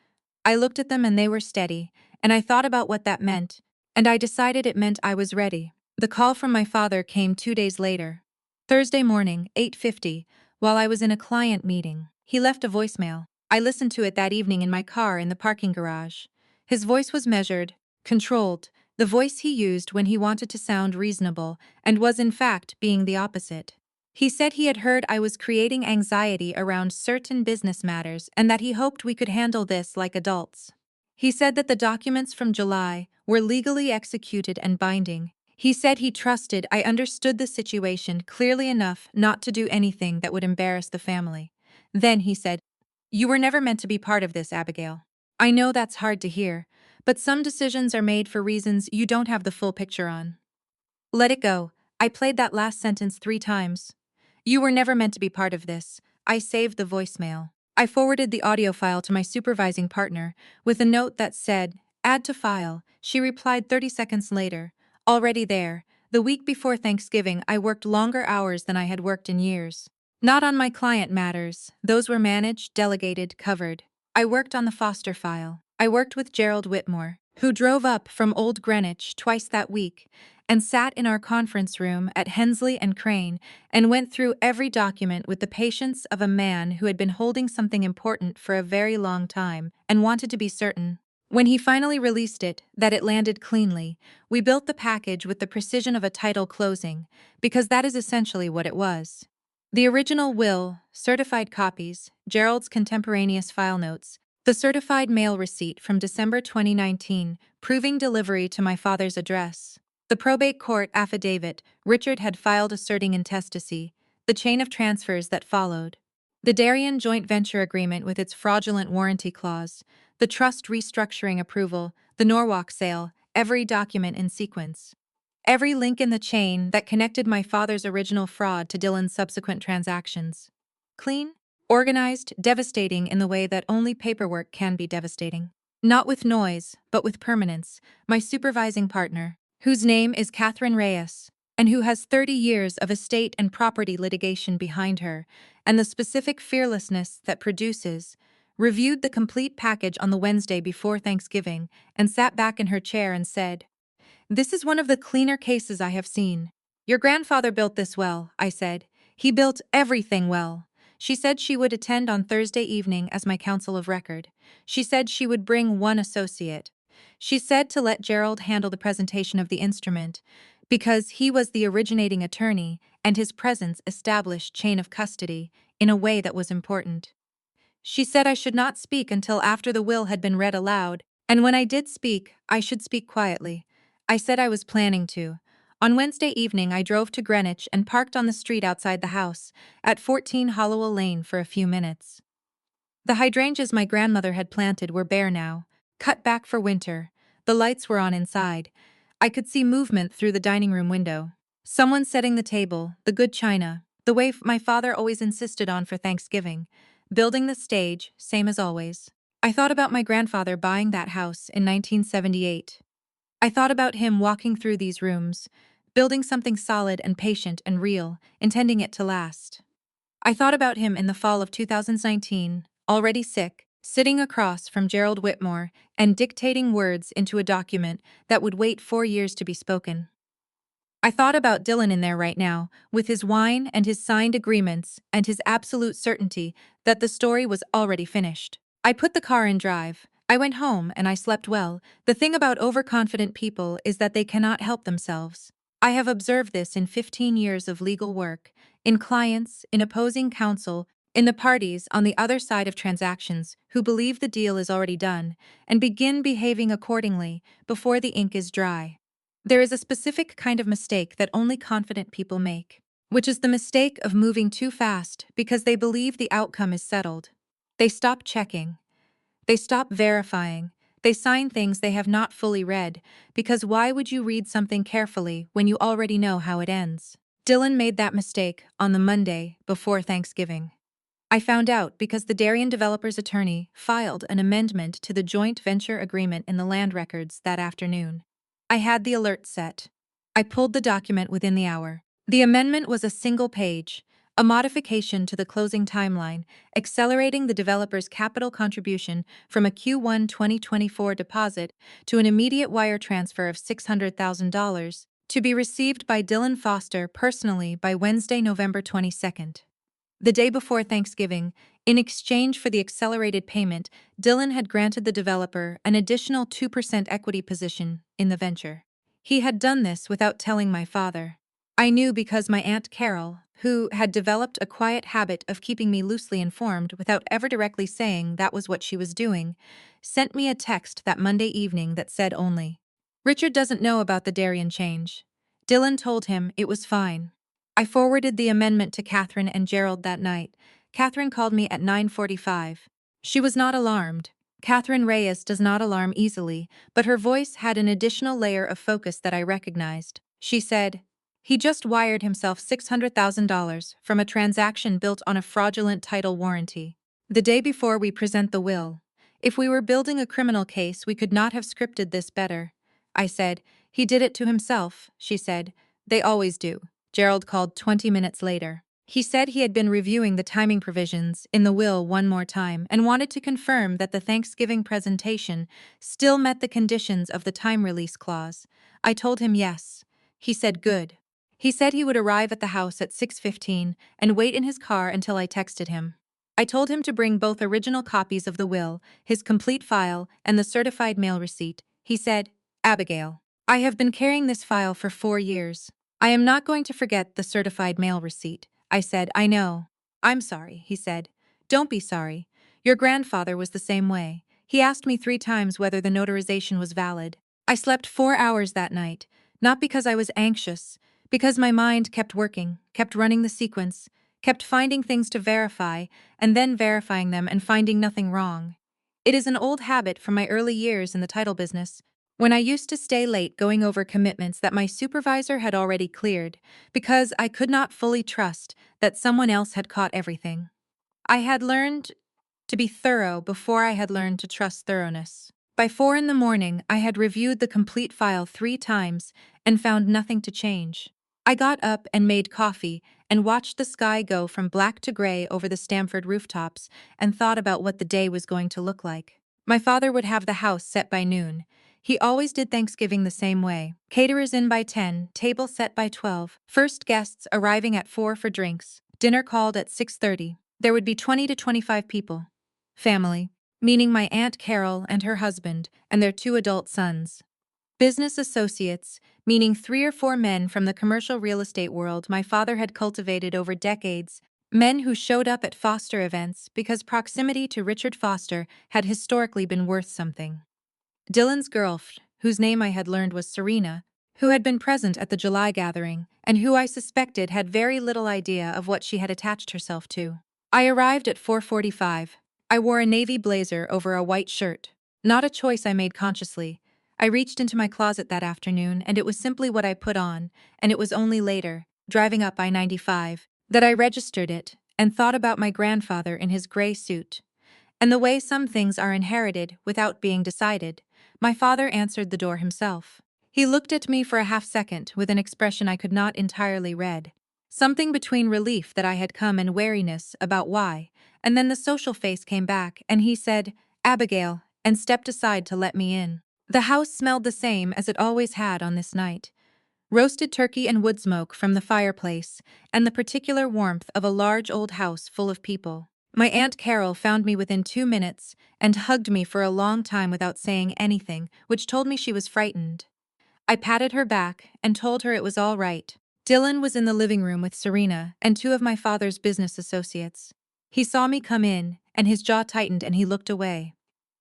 I looked at them and they were steady, and I thought about what that meant, and I decided it meant I was ready. The call from my father came 2 days later. Thursday morning, 8:50, while I was in a client meeting. He left a voicemail. I listened to it that evening in my car in the parking garage. His voice was measured, controlled, the voice he used when he wanted to sound reasonable, and was in fact being the opposite. He said he had heard I was creating anxiety around certain business matters and that he hoped we could handle this like adults. He said that the documents from July were legally executed and binding. He said he trusted I understood the situation clearly enough not to do anything that would embarrass the family. Then he said, "You were never meant to be part of this, Abigail. I know that's hard to hear, but some decisions are made for reasons you don't have the full picture on. Let it go." I played that last sentence 3 times. "You were never meant to be part of this." I saved the voicemail. I forwarded the audio file to my supervising partner with a note that said, "Add to file." She replied 30 seconds later, "Already there." The week before Thanksgiving, I worked longer hours than I had worked in years. Not on my client matters. Those were managed, delegated, covered. I worked on the Foster file. I worked with Gerald Whitmore, who drove up from Old Greenwich twice that week and sat in our conference room at Hensley and Crane and went through every document with the patience of a man who had been holding something important for a very long time and wanted to be certain, when he finally released it, that it landed cleanly. We built the package with the precision of a title closing, because that is essentially what it was. The original will, certified copies, Gerald's contemporaneous file notes, the certified mail receipt from December 2019, proving delivery to my father's address, the probate court affidavit Richard had filed asserting intestacy, the chain of transfers that followed, the Darien joint venture agreement with its fraudulent warranty clause, the trust restructuring approval, the Norwalk sale, every document in sequence. every link in the chain that connected my father's original fraud to Dylan's subsequent transactions. Clean, organized, devastating in the way that only paperwork can be devastating. Not with noise, but with permanence, my supervising partner, whose name is Catherine Reyes, and who has 30 years of estate and property litigation behind her, and the specific fearlessness that produces, reviewed the complete package on the Wednesday before Thanksgiving and sat back in her chair and said, "This is one of the cleaner cases I have seen. Your grandfather built this well," I said. "He built everything well." She said she would attend on Thursday evening as my counsel of record. She said she would bring one associate. She said to let Gerald handle the presentation of the instrument, because he was the originating attorney and his presence established chain of custody in a way that was important. She said I should not speak until after the will had been read aloud, and when I did speak, I should speak quietly. I said I was planning to. On Wednesday evening, I drove to Greenwich and parked on the street outside the house, at 14 Hollowell Lane, for a few minutes. The hydrangeas my grandmother had planted were bare now, cut back for winter. The lights were on inside. I could see movement through the dining room window. Someone setting the table, the good china, the way my father always insisted on for Thanksgiving. Building the stage, same as always. I thought about my grandfather buying that house in 1978. I thought about him walking through these rooms, building something solid and patient and real, intending it to last. I thought about him in the fall of 2019, already sick, sitting across from Gerald Whitmore and dictating words into a document that would wait 4 years to be spoken. I thought about Dylan in there right now, with his wine and his signed agreements and his absolute certainty that the story was already finished. I put the car in drive. I went home and I slept well. The thing about overconfident people is that they cannot help themselves. I have observed this in 15 years of legal work, in clients, in opposing counsel, in the parties on the other side of transactions who believe the deal is already done and begin behaving accordingly before the ink is dry. There is a specific kind of mistake that only confident people make, which is the mistake of moving too fast because they believe the outcome is settled. They stop checking. They stop verifying. They sign things they have not fully read, because why would you read something carefully when you already know how it ends? Dylan made that mistake on the Monday before Thanksgiving. I found out because the Darien developer's attorney filed an amendment to the joint venture agreement in the land records that afternoon. I had the alert set. I pulled the document within the hour. The amendment was a single page, a modification to the closing timeline, accelerating the developer's capital contribution from a Q1 2024 deposit to an immediate wire transfer of $600,000 to be received by Dylan Foster personally by Wednesday, November 22nd. The day before Thanksgiving, in exchange for the accelerated payment, Dylan had granted the developer an additional 2% equity position in the venture. He had done this without telling my father. I knew because my Aunt Carol, who had developed a quiet habit of keeping me loosely informed without ever directly saying that was what she was doing, sent me a text that Monday evening that said only, "Richard doesn't know about the Darien change." Dylan told him it was fine. I forwarded the amendment to Catherine and Gerald that night. Catherine called me at 9:45. She was not alarmed. Catherine Reyes does not alarm easily, but her voice had an additional layer of focus that I recognized. She said, "He just wired himself $600,000 from a transaction built on a fraudulent title warranty. The day before we present the will. If we were building a criminal case, we could not have scripted this better." I said, "He did it to himself," she said. "They always do." Gerald called 20 minutes later. He said he had been reviewing the timing provisions in the will one more time and wanted to confirm that the Thanksgiving presentation still met the conditions of the time release clause. I told him yes. He said good. He said he would arrive at the house at 6:15 and wait in his car until I texted him. I told him to bring both original copies of the will, his complete file, and the certified mail receipt. He said, "Abigail, I have been carrying this file for 4 years. I am not going to forget the certified mail receipt." I said, "I know." "I'm sorry," he said. "Don't be sorry. Your grandfather was the same way. He asked me 3 times whether the notarization was valid. I slept 4 hours that night, not because I was anxious, because my mind kept working, kept running the sequence, kept finding things to verify, and then verifying them and finding nothing wrong. It is an old habit from my early years in the title business. When I used to stay late going over commitments that my supervisor had already cleared, because I could not fully trust that someone else had caught everything. I had learned to be thorough before I had learned to trust thoroughness. By 4 in the morning, I had reviewed the complete file 3 times and found nothing to change. I got up and made coffee and watched the sky go from black to gray over the Stamford rooftops and thought about what the day was going to look like. My father would have the house set by noon. He always did Thanksgiving the same way. Caterers in by 10, table set by 12, first guests arriving at 4 for drinks, dinner called at 6:30. There would be 20 to 25 people. Family, meaning my Aunt Carol and her husband and their 2 adult sons. Business associates, meaning 3 or 4 men from the commercial real estate world my father had cultivated over decades, men who showed up at Foster events because proximity to Richard Foster had historically been worth something. Dylan's girlfriend, whose name I had learned was Serena, who had been present at the July gathering, and who I suspected had very little idea of what she had attached herself to. I arrived at 4:45. I wore a navy blazer over a white shirt. Not a choice I made consciously. I reached into my closet that afternoon, and it was simply what I put on, and it was only later, driving up I-95, that I registered it and thought about my grandfather in his gray suit. And the way some things are inherited without being decided, my father answered the door himself. He looked at me for a half-second with an expression I could not entirely read. Something between relief that I had come and wariness about why, and then the social face came back and he said, "Abigail," and stepped aside to let me in. The house smelled the same as it always had on this night. Roasted turkey and wood smoke from the fireplace, and the particular warmth of a large old house full of people. My Aunt Carol found me within 2 minutes and hugged me for a long time without saying anything, which told me she was frightened. I patted her back and told her it was all right. Dylan was in the living room with Serena and 2 of my father's business associates. He saw me come in, and his jaw tightened and he looked away.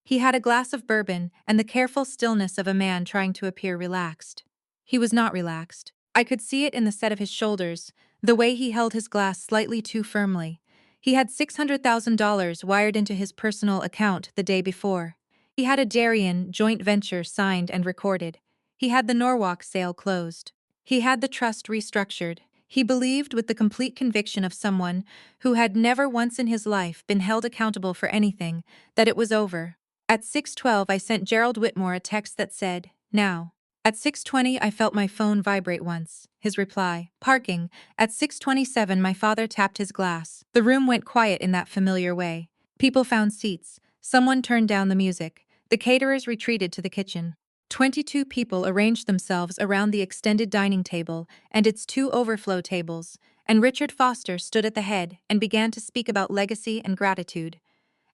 He had a glass of bourbon and the careful stillness of a man trying to appear relaxed. He was not relaxed. I could see it in the set of his shoulders, the way he held his glass slightly too firmly. He had $600,000 wired into his personal account the day before. He had a Darien joint venture signed and recorded. He had the Norwalk sale closed. He had the trust restructured. He believed with the complete conviction of someone who had never once in his life been held accountable for anything, that it was over. At 6:12 I sent Gerald Whitmore a text that said, "Now." At 6:20 I felt my phone vibrate once. His reply, "Parking." At 6:27 my father tapped his glass. The room went quiet in that familiar way. People found seats. Someone turned down the music. The caterers retreated to the kitchen. 22 people arranged themselves around the extended dining table and its 2 overflow tables, and Richard Foster stood at the head and began to speak about legacy and gratitude.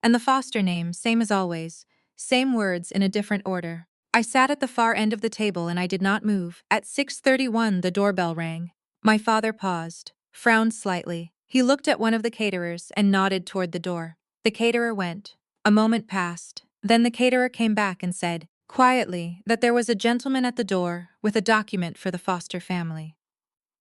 And the Foster name, same as always, same words in a different order. I sat at the far end of the table and I did not move. At 6:31 the doorbell rang. My father paused, frowned slightly. He looked at one of the caterers and nodded toward the door. The caterer went. A moment passed. Then the caterer came back and said, quietly, that there was a gentleman at the door with a document for the Foster family.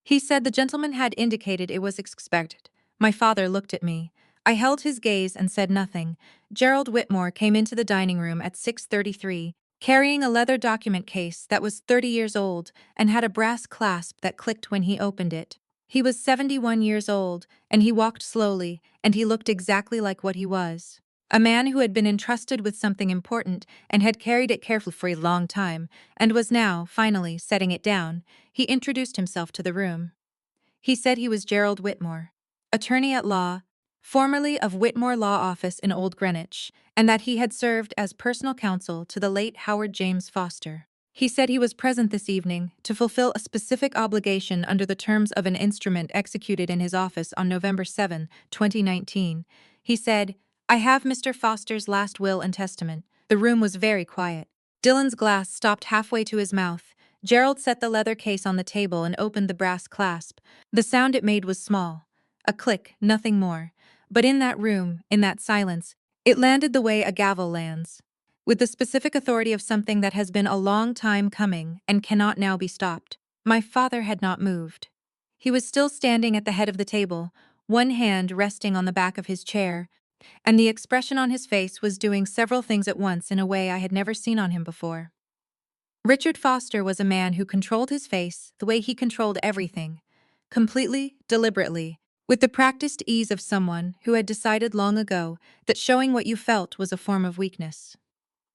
He said the gentleman had indicated it was expected. My father looked at me. I held his gaze and said nothing. Gerald Whitmore came into the dining room at 6:33, carrying a leather document case that was 30 years old and had a brass clasp that clicked when he opened it. He was 71 years old, and he walked slowly, and he looked exactly like what he was. A man who had been entrusted with something important and had carried it carefully for a long time, and was now, finally, setting it down. He introduced himself to the room. He said he was Gerald Whitmore, attorney at law, formerly of Whitmore Law Office in Old Greenwich, and that he had served as personal counsel to the late Howard James Foster. He said he was present this evening to fulfill a specific obligation under the terms of an instrument executed in his office on November 7, 2019. He said, "I have Mr. Foster's last will and testament." The room was very quiet. Dylan's glass stopped halfway to his mouth. Gerald set the leather case on the table and opened the brass clasp. The sound it made was small. A click, nothing more. But in that room, in that silence, it landed the way a gavel lands, with the specific authority of something that has been a long time coming and cannot now be stopped. My father had not moved. He was still standing at the head of the table, one hand resting on the back of his chair, and the expression on his face was doing several things at once in a way I had never seen on him before. Richard Foster was a man who controlled his face the way he controlled everything, completely, deliberately, with the practiced ease of someone who had decided long ago that showing what you felt was a form of weakness.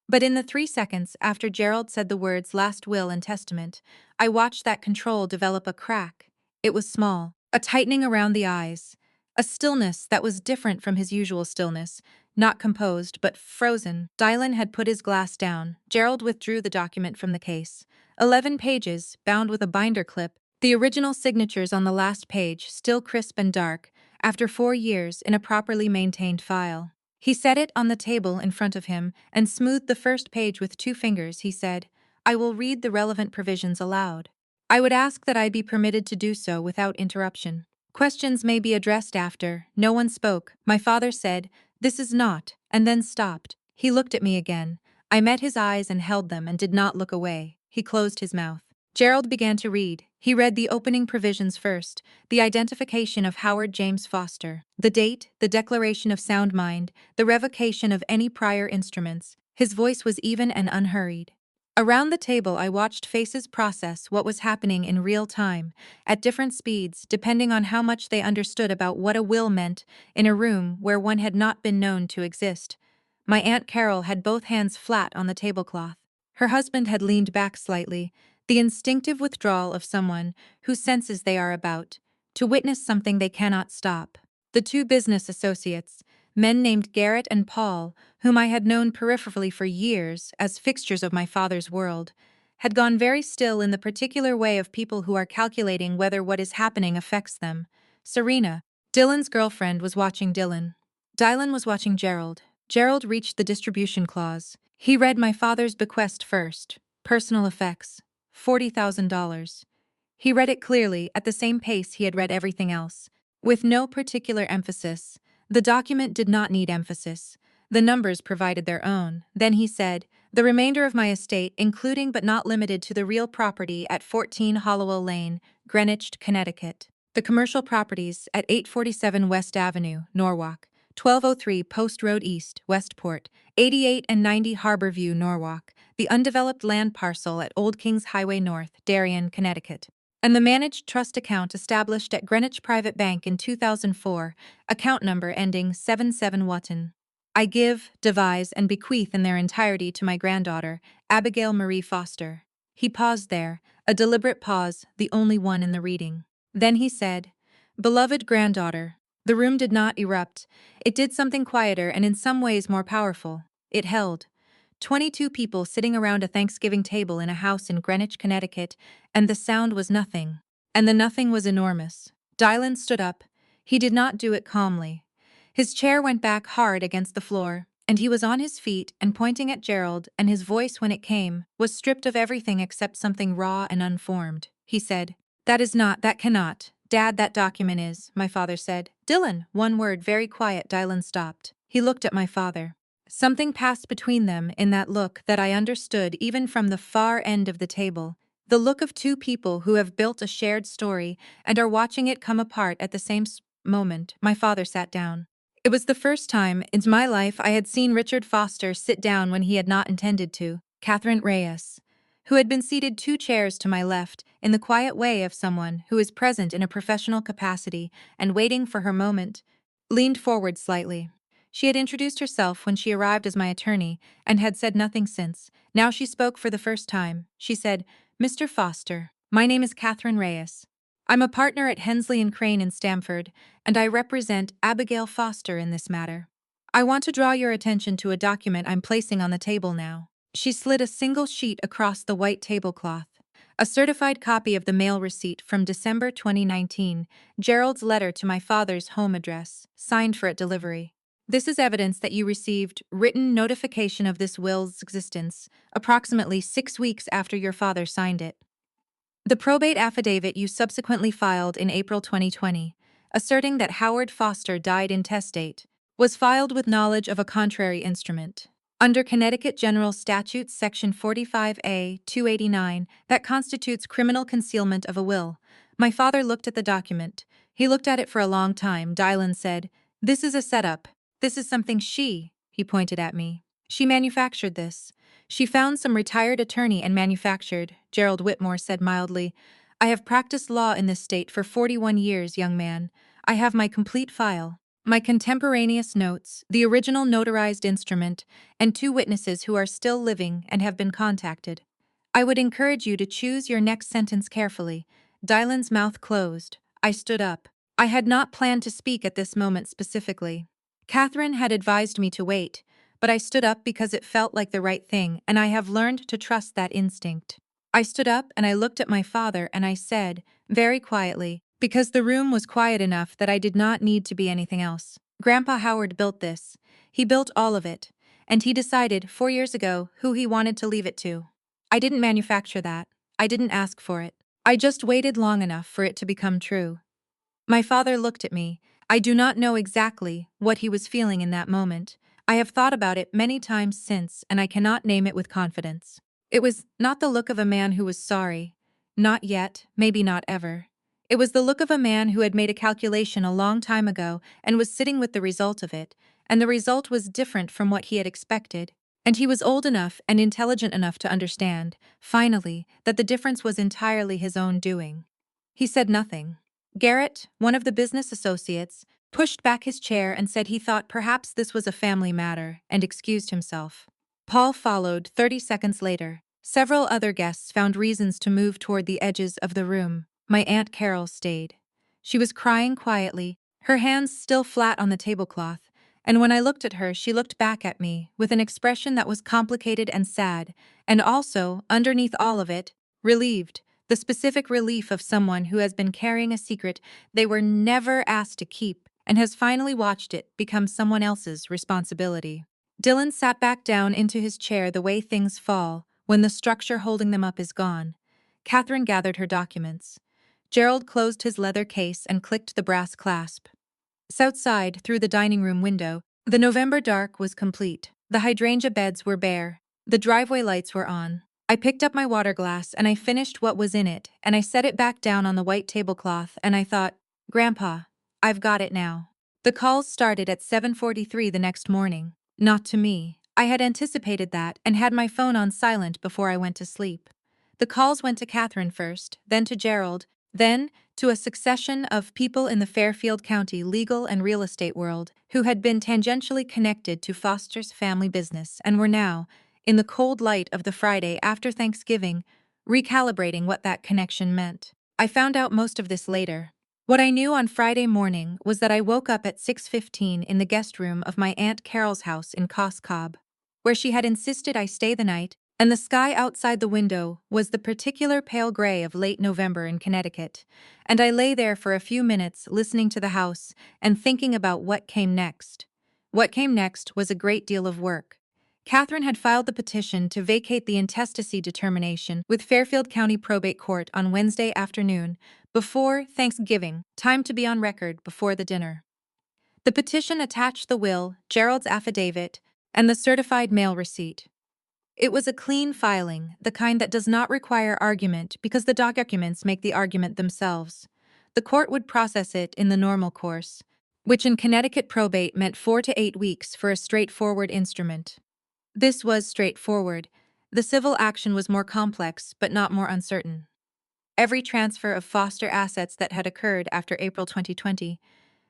But in the 3 seconds after Gerald said the words last will and testament, I watched that control develop a crack. It was small, a tightening around the eyes, a stillness that was different from his usual stillness, not composed but frozen. Dylan had put his glass down. Gerald withdrew the document from the case. 11 pages, bound with a binder clip, the original signatures on the last page, still crisp and dark, after 4 years in a properly maintained file. He set it on the table in front of him and smoothed the first page with 2 fingers. He said, I will read the relevant provisions aloud. I would ask that I be permitted to do so without interruption. Questions may be addressed after. No one spoke. My father said, this is not, and then stopped. He looked at me again. I met his eyes and held them and did not look away. He closed his mouth. Gerald began to read. He read the opening provisions first, the identification of Howard James Foster, the date, the declaration of sound mind, the revocation of any prior instruments. His voice was even and unhurried. Around the table I watched faces process what was happening in real time, at different speeds depending on how much they understood about what a will meant in a room where one had not been known to exist. My Aunt Carol had both hands flat on the tablecloth. Her husband had leaned back slightly, the instinctive withdrawal of someone who senses they are about to witness something they cannot stop. The 2 business associates, men named Garrett and Paul, whom I had known peripherally for years as fixtures of my father's world, had gone very still in the particular way of people who are calculating whether what is happening affects them. Serena, Dylan's girlfriend, was watching Dylan. Dylan was watching Gerald. Gerald reached the distribution clause. He read my father's bequest first. Personal effects. $40,000. He read it clearly, at the same pace he had read everything else, with no particular emphasis. The document did not need emphasis. The numbers provided their own. Then he said, the remainder of my estate, including but not limited to the real property at 14 Hollowell Lane, Greenwich, Connecticut. The commercial properties at 847 West Avenue, Norwalk, 1203 Post Road East, Westport, 88 and 90 Harbor View, Norwalk, the undeveloped land parcel at Old Kings Highway North, Darien, Connecticut, and the managed trust account established at Greenwich Private Bank in 2004, account number ending 77 Wotton. I give, devise, and bequeath in their entirety to my granddaughter, Abigail Marie Foster. He paused there, a deliberate pause, the only one in the reading. Then he said, beloved granddaughter. The room did not erupt. It did something quieter and in some ways more powerful. It held 22 people sitting around a Thanksgiving table in a house in Greenwich, Connecticut, and the sound was nothing. And the nothing was enormous. Dylan stood up. He did not do it calmly. His chair went back hard against the floor, and he was on his feet and pointing at Gerald, and his voice, when it came, was stripped of everything except something raw and unformed. He said, that cannot. Dad, that document is, my father said. Dylan, one word, very quiet. Dylan stopped. He looked at my father. Something passed between them in that look that I understood even from the far end of the table. The look of 2 people who have built a shared story and are watching it come apart at the same moment. My father sat down. It was the first time in my life I had seen Richard Foster sit down when he had not intended to. Catherine Reyes, who had been seated 2 chairs to my left, in the quiet way of someone who is present in a professional capacity and waiting for her moment, leaned forward slightly. She had introduced herself when she arrived as my attorney and had said nothing since. Now she spoke for the first time. She said, Mr. Foster, my name is Catherine Reyes. I'm a partner at Hensley and Crane in Stamford, and I represent Abigail Foster in this matter. I want to draw your attention to a document I'm placing on the table now. She slid a single sheet across the white tablecloth. A certified copy of the mail receipt from December 2019, Gerald's letter to my father's home address, signed for delivery. This is evidence that you received written notification of this will's existence approximately 6 weeks after your father signed it. The probate affidavit you subsequently filed in April 2020, asserting that Howard Foster died intestate, was filed with knowledge of a contrary instrument. Under Connecticut General Statutes Section 45A 289, that constitutes criminal concealment of a will. My father looked at the document. He looked at it for a long time. Dylan said, this is a setup. This is something he pointed at me. She manufactured this. She found some retired attorney and manufactured, Gerald Whitmore said mildly. I have practiced law in this state for 41 years, young man. I have my complete file. My contemporaneous notes, the original notarized instrument, and 2 witnesses who are still living and have been contacted. I would encourage you to choose your next sentence carefully. Dylan's mouth closed. I stood up. I had not planned to speak at this moment specifically. Catherine had advised me to wait, but I stood up because it felt like the right thing, and I have learned to trust that instinct. I stood up and I looked at my father and I said, very quietly, because the room was quiet enough that I did not need to be anything else. Grandpa Howard built this. He built all of it. And he decided, 4 years ago, who he wanted to leave it to. I didn't manufacture that. I didn't ask for it. I just waited long enough for it to become true. My father looked at me. I do not know exactly what he was feeling in that moment. I have thought about it many times since, and I cannot name it with confidence. It was not the look of a man who was sorry. Not yet, maybe not ever. It was the look of a man who had made a calculation a long time ago and was sitting with the result of it, and the result was different from what he had expected. And he was old enough and intelligent enough to understand, finally, that the difference was entirely his own doing. He said nothing. Garrett, one of the business associates, pushed back his chair and said he thought perhaps this was a family matter, and excused himself. Paul followed 30 seconds later. Several other guests found reasons to move toward the edges of the room. My Aunt Carol stayed. She was crying quietly, her hands still flat on the tablecloth, and when I looked at her, she looked back at me with an expression that was complicated and sad, and also, underneath all of it, relieved. The specific relief of someone who has been carrying a secret they were never asked to keep and has finally watched it become someone else's responsibility. Dylan sat back down into his chair the way things fall when the structure holding them up is gone. Catherine gathered her documents. Gerald closed his leather case and clicked the brass clasp. Outside, through the dining room window, the November dark was complete. The hydrangea beds were bare. The driveway lights were on. I picked up my water glass and I finished what was in it, and I set it back down on the white tablecloth, and I thought, Grandpa, I've got it now. The calls started at 7:43 the next morning. Not to me. I had anticipated that and had my phone on silent before I went to sleep. The calls went to Catherine first, then to Gerald, then to a succession of people in the Fairfield County legal and real estate world who had been tangentially connected to Foster's family business and were now, in the cold light of the Friday after Thanksgiving, recalibrating what that connection meant. I found out most of this later. What I knew on Friday morning was that I woke up at 6:15 in the guest room of my Aunt Carol's house in Cos Cob, where she had insisted I stay the night, and the sky outside the window was the particular pale gray of late November in Connecticut, and I lay there for a few minutes listening to the house and thinking about what came next. What came next was a great deal of work. Catherine had filed the petition to vacate the intestacy determination with Fairfield County Probate Court on Wednesday afternoon, before Thanksgiving, time to be on record before the dinner. The petition attached the will, Gerald's affidavit, and the certified mail receipt. It was a clean filing, the kind that does not require argument because the documents make the argument themselves. The court would process it in the normal course, which in Connecticut probate meant 4 to 8 weeks for a straightforward instrument. This was straightforward. The civil action was more complex, but not more uncertain. Every transfer of Foster assets that had occurred after April 2020,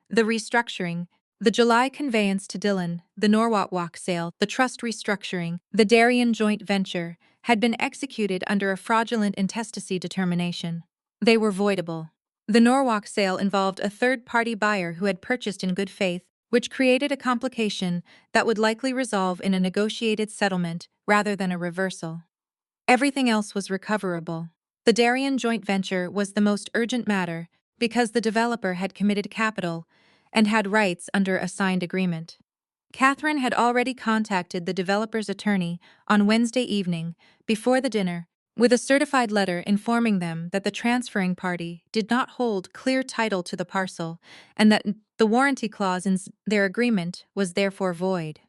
the restructuring, the July conveyance to Dillon, the Norwalk sale, the trust restructuring, the Darien joint venture, had been executed under a fraudulent intestacy determination. They were voidable. The Norwalk sale involved a third-party buyer who had purchased in good faith, which created a complication that would likely resolve in a negotiated settlement rather than a reversal. Everything else was recoverable. The Darien joint venture was the most urgent matter because the developer had committed capital and had rights under a signed agreement. Catherine had already contacted the developer's attorney on Wednesday evening, before the dinner, with a certified letter informing them that the transferring party did not hold clear title to the parcel and that the warranty clause in their agreement was therefore void.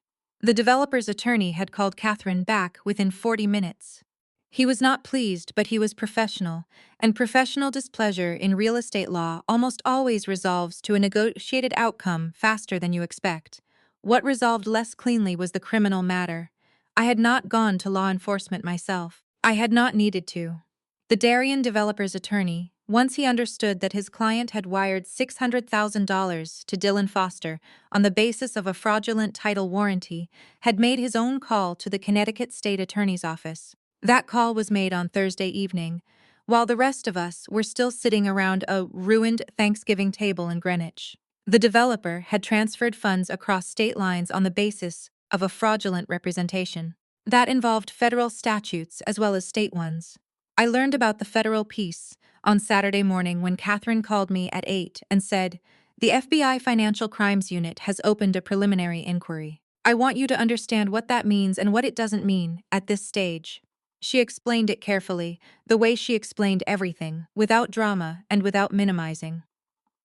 The developer's attorney had called Catherine back within 40 minutes. He was not pleased, but he was professional, and professional displeasure in real estate law almost always resolves to a negotiated outcome faster than you expect. What resolved less cleanly was the criminal matter. I had not gone to law enforcement myself. I had not needed to. The Darien developer's attorney, once he understood that his client had wired $600,000 to Dylan Foster on the basis of a fraudulent title warranty, had made his own call to the Connecticut State Attorney's Office. That call was made on Thursday evening, while the rest of us were still sitting around a ruined Thanksgiving table in Greenwich. The developer had transferred funds across state lines on the basis of a fraudulent representation. That involved federal statutes as well as state ones. I learned about the federal piece on Saturday morning when Catherine called me at 8 and said, "The FBI Financial Crimes Unit has opened a preliminary inquiry. I want you to understand what that means and what it doesn't mean at this stage." She explained it carefully, the way she explained everything, without drama and without minimizing.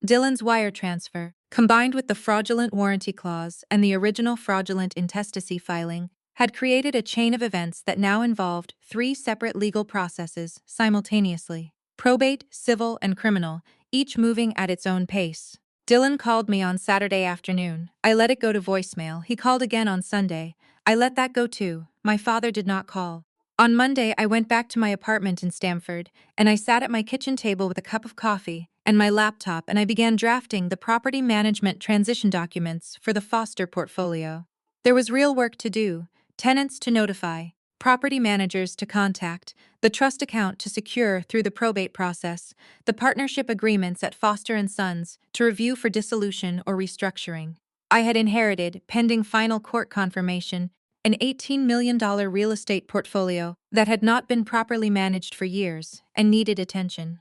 Dylan's wire transfer, combined with the fraudulent warranty clause and the original fraudulent intestacy filing, had created a chain of events that now involved 3 separate legal processes simultaneously: probate, civil, and criminal, each moving at its own pace. Dylan called me on Saturday afternoon. I let it go to voicemail. He called again on Sunday. I let that go too. My father did not call. On Monday, I went back to my apartment in Stamford, and I sat at my kitchen table with a cup of coffee and my laptop, and I began drafting the property management transition documents for the Foster portfolio. There was real work to do: tenants to notify, property managers to contact, the trust account to secure through the probate process, the partnership agreements at Foster and Sons to review for dissolution or restructuring. I had inherited, pending final court confirmation, an $18 million real estate portfolio that had not been properly managed for years and needed attention.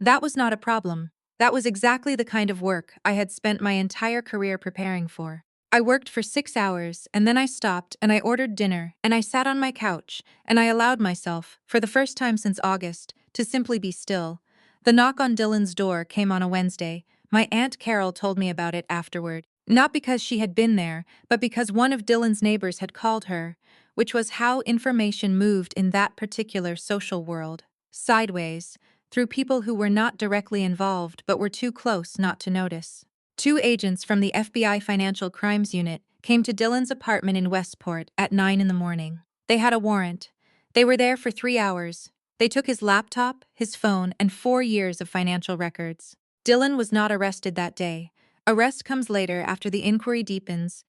That was not a problem. That was exactly the kind of work I had spent my entire career preparing for. I worked for 6 hours, and then I stopped and I ordered dinner, and I sat on my couch, and I allowed myself, for the first time since August, to simply be still. The knock on Dylan's door came on a Wednesday. My Aunt Carol told me about it afterward, not because she had been there, but because one of Dylan's neighbors had called her, which was how information moved in that particular social world. Sideways, through people who were not directly involved but were too close not to notice. 2 agents from the FBI Financial Crimes Unit came to Dylan's apartment in Westport at 9 in the morning. They had a warrant. They were there for 3 hours. They took his laptop, his phone, and 4 years of financial records. Dylan was not arrested that day. Arrest comes later after the inquiry deepens,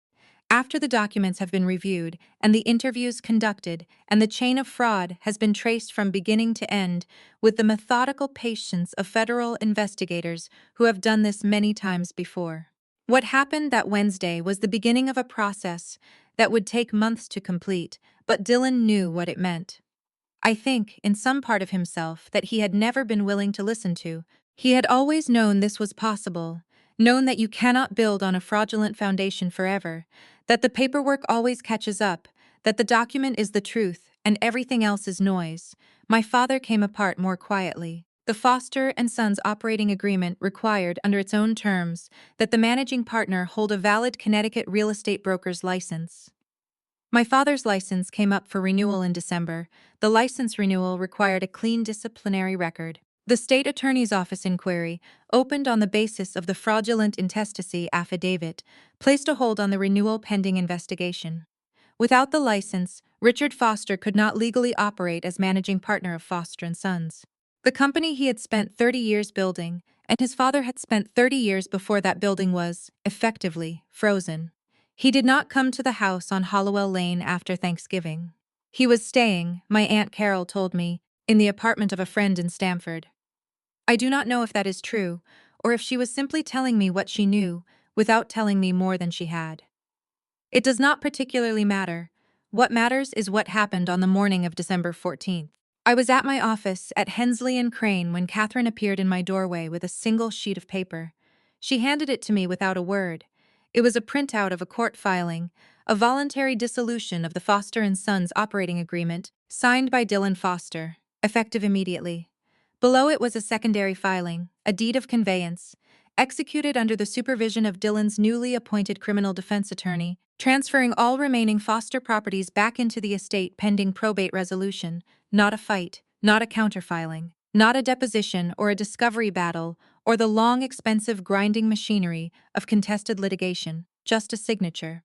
after the documents have been reviewed and the interviews conducted, and the chain of fraud has been traced from beginning to end with the methodical patience of federal investigators who have done this many times before. What happened that Wednesday was the beginning of a process that would take months to complete, but Dylan knew what it meant. I think, in some part of himself, that he had never been willing to listen to. He had always known this was possible, known that you cannot build on a fraudulent foundation forever, that the paperwork always catches up, that the document is the truth, and everything else is noise. My father came apart more quietly. The Foster and Sons operating agreement required, under its own terms, that the managing partner hold a valid Connecticut real estate broker's license. My father's license came up for renewal in December. The license renewal required a clean disciplinary record. The state attorney's office inquiry, opened on the basis of the fraudulent intestacy affidavit, placed a hold on the renewal pending investigation. Without the license, Richard Foster could not legally operate as managing partner of Foster and Sons. The company he had spent 30 years building, and his father had spent 30 years before that building, was, effectively, frozen. He did not come to the house on Hollowell Lane after Thanksgiving. He was staying, my Aunt Carol told me, in the apartment of a friend in Stamford. I do not know if that is true, or if she was simply telling me what she knew, without telling me more than she had. It does not particularly matter. What matters is what happened on the morning of December 14th. I was at my office at Hensley and Crane when Catherine appeared in my doorway with a single sheet of paper. She handed it to me without a word. It was a printout of a court filing, a voluntary dissolution of the Foster and Sons operating agreement, signed by Dylan Foster, effective immediately. Below it was a secondary filing, a deed of conveyance, executed under the supervision of Dylan's newly appointed criminal defense attorney, transferring all remaining Foster properties back into the estate pending probate resolution. Not a fight, not a counterfiling, not a deposition or a discovery battle, or the long, expensive grinding machinery of contested litigation, just a signature.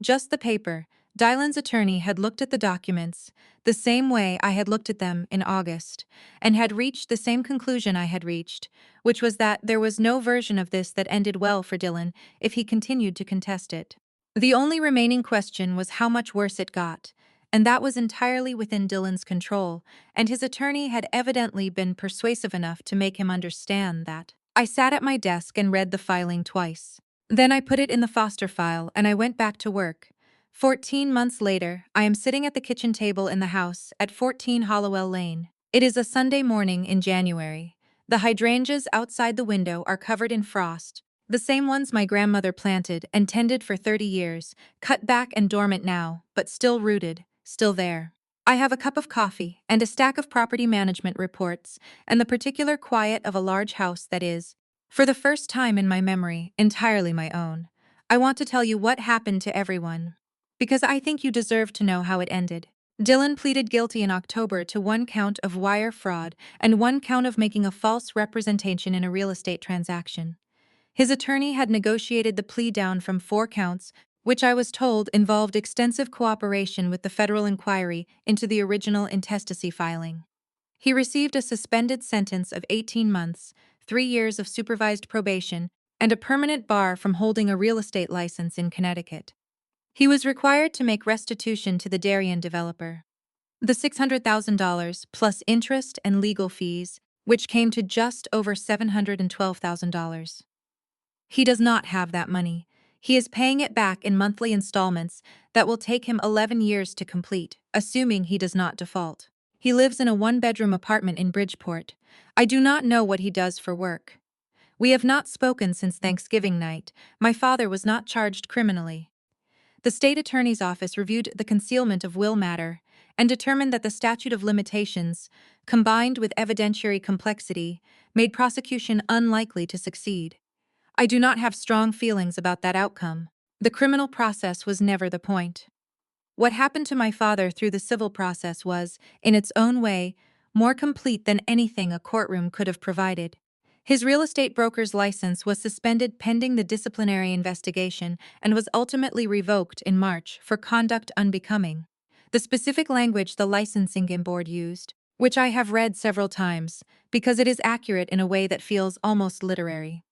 Just the paper, Dylan's attorney had looked at the documents the same way I had looked at them in August, and had reached the same conclusion I had reached, which was that there was no version of this that ended well for Dylan if he continued to contest it. The only remaining question was how much worse it got, and that was entirely within Dylan's control, and his attorney had evidently been persuasive enough to make him understand that. I sat at my desk and read the filing twice. Then I put it in the Foster file and I went back to work. 14 months later, I am sitting at the kitchen table in the house at 14 Hollowell Lane. It is a Sunday morning in January. The hydrangeas outside the window are covered in frost, the same ones my grandmother planted and tended for 30 years, cut back and dormant now, but still rooted, still there. I have a cup of coffee and a stack of property management reports and the particular quiet of a large house that is, for the first time in my memory, entirely my own. I want to tell you what happened to everyone, because I think you deserve to know how it ended. Dylan pleaded guilty in October to 1 count of wire fraud and 1 count of making a false representation in a real estate transaction. His attorney had negotiated the plea down from 4 counts, which I was told involved extensive cooperation with the federal inquiry into the original intestacy filing. He received a suspended sentence of 18 months, 3 years of supervised probation, and a permanent bar from holding a real estate license in Connecticut. He was required to make restitution to the Darien developer. The $600,000 plus interest and legal fees, which came to just over $712,000. He does not have that money. He is paying it back in monthly installments that will take him 11 years to complete, assuming he does not default. He lives in a 1-bedroom apartment in Bridgeport. I do not know what he does for work. We have not spoken since Thanksgiving night. My father was not charged criminally. The state attorney's office reviewed the concealment of will matter and determined that the statute of limitations, combined with evidentiary complexity, made prosecution unlikely to succeed. I do not have strong feelings about that outcome. The criminal process was never the point. What happened to my father through the civil process was, in its own way, more complete than anything a courtroom could have provided. His real estate broker's license was suspended pending the disciplinary investigation and was ultimately revoked in March for conduct unbecoming. The specific language the licensing board used, which I have read several times, because it is accurate in a way that feels almost literary.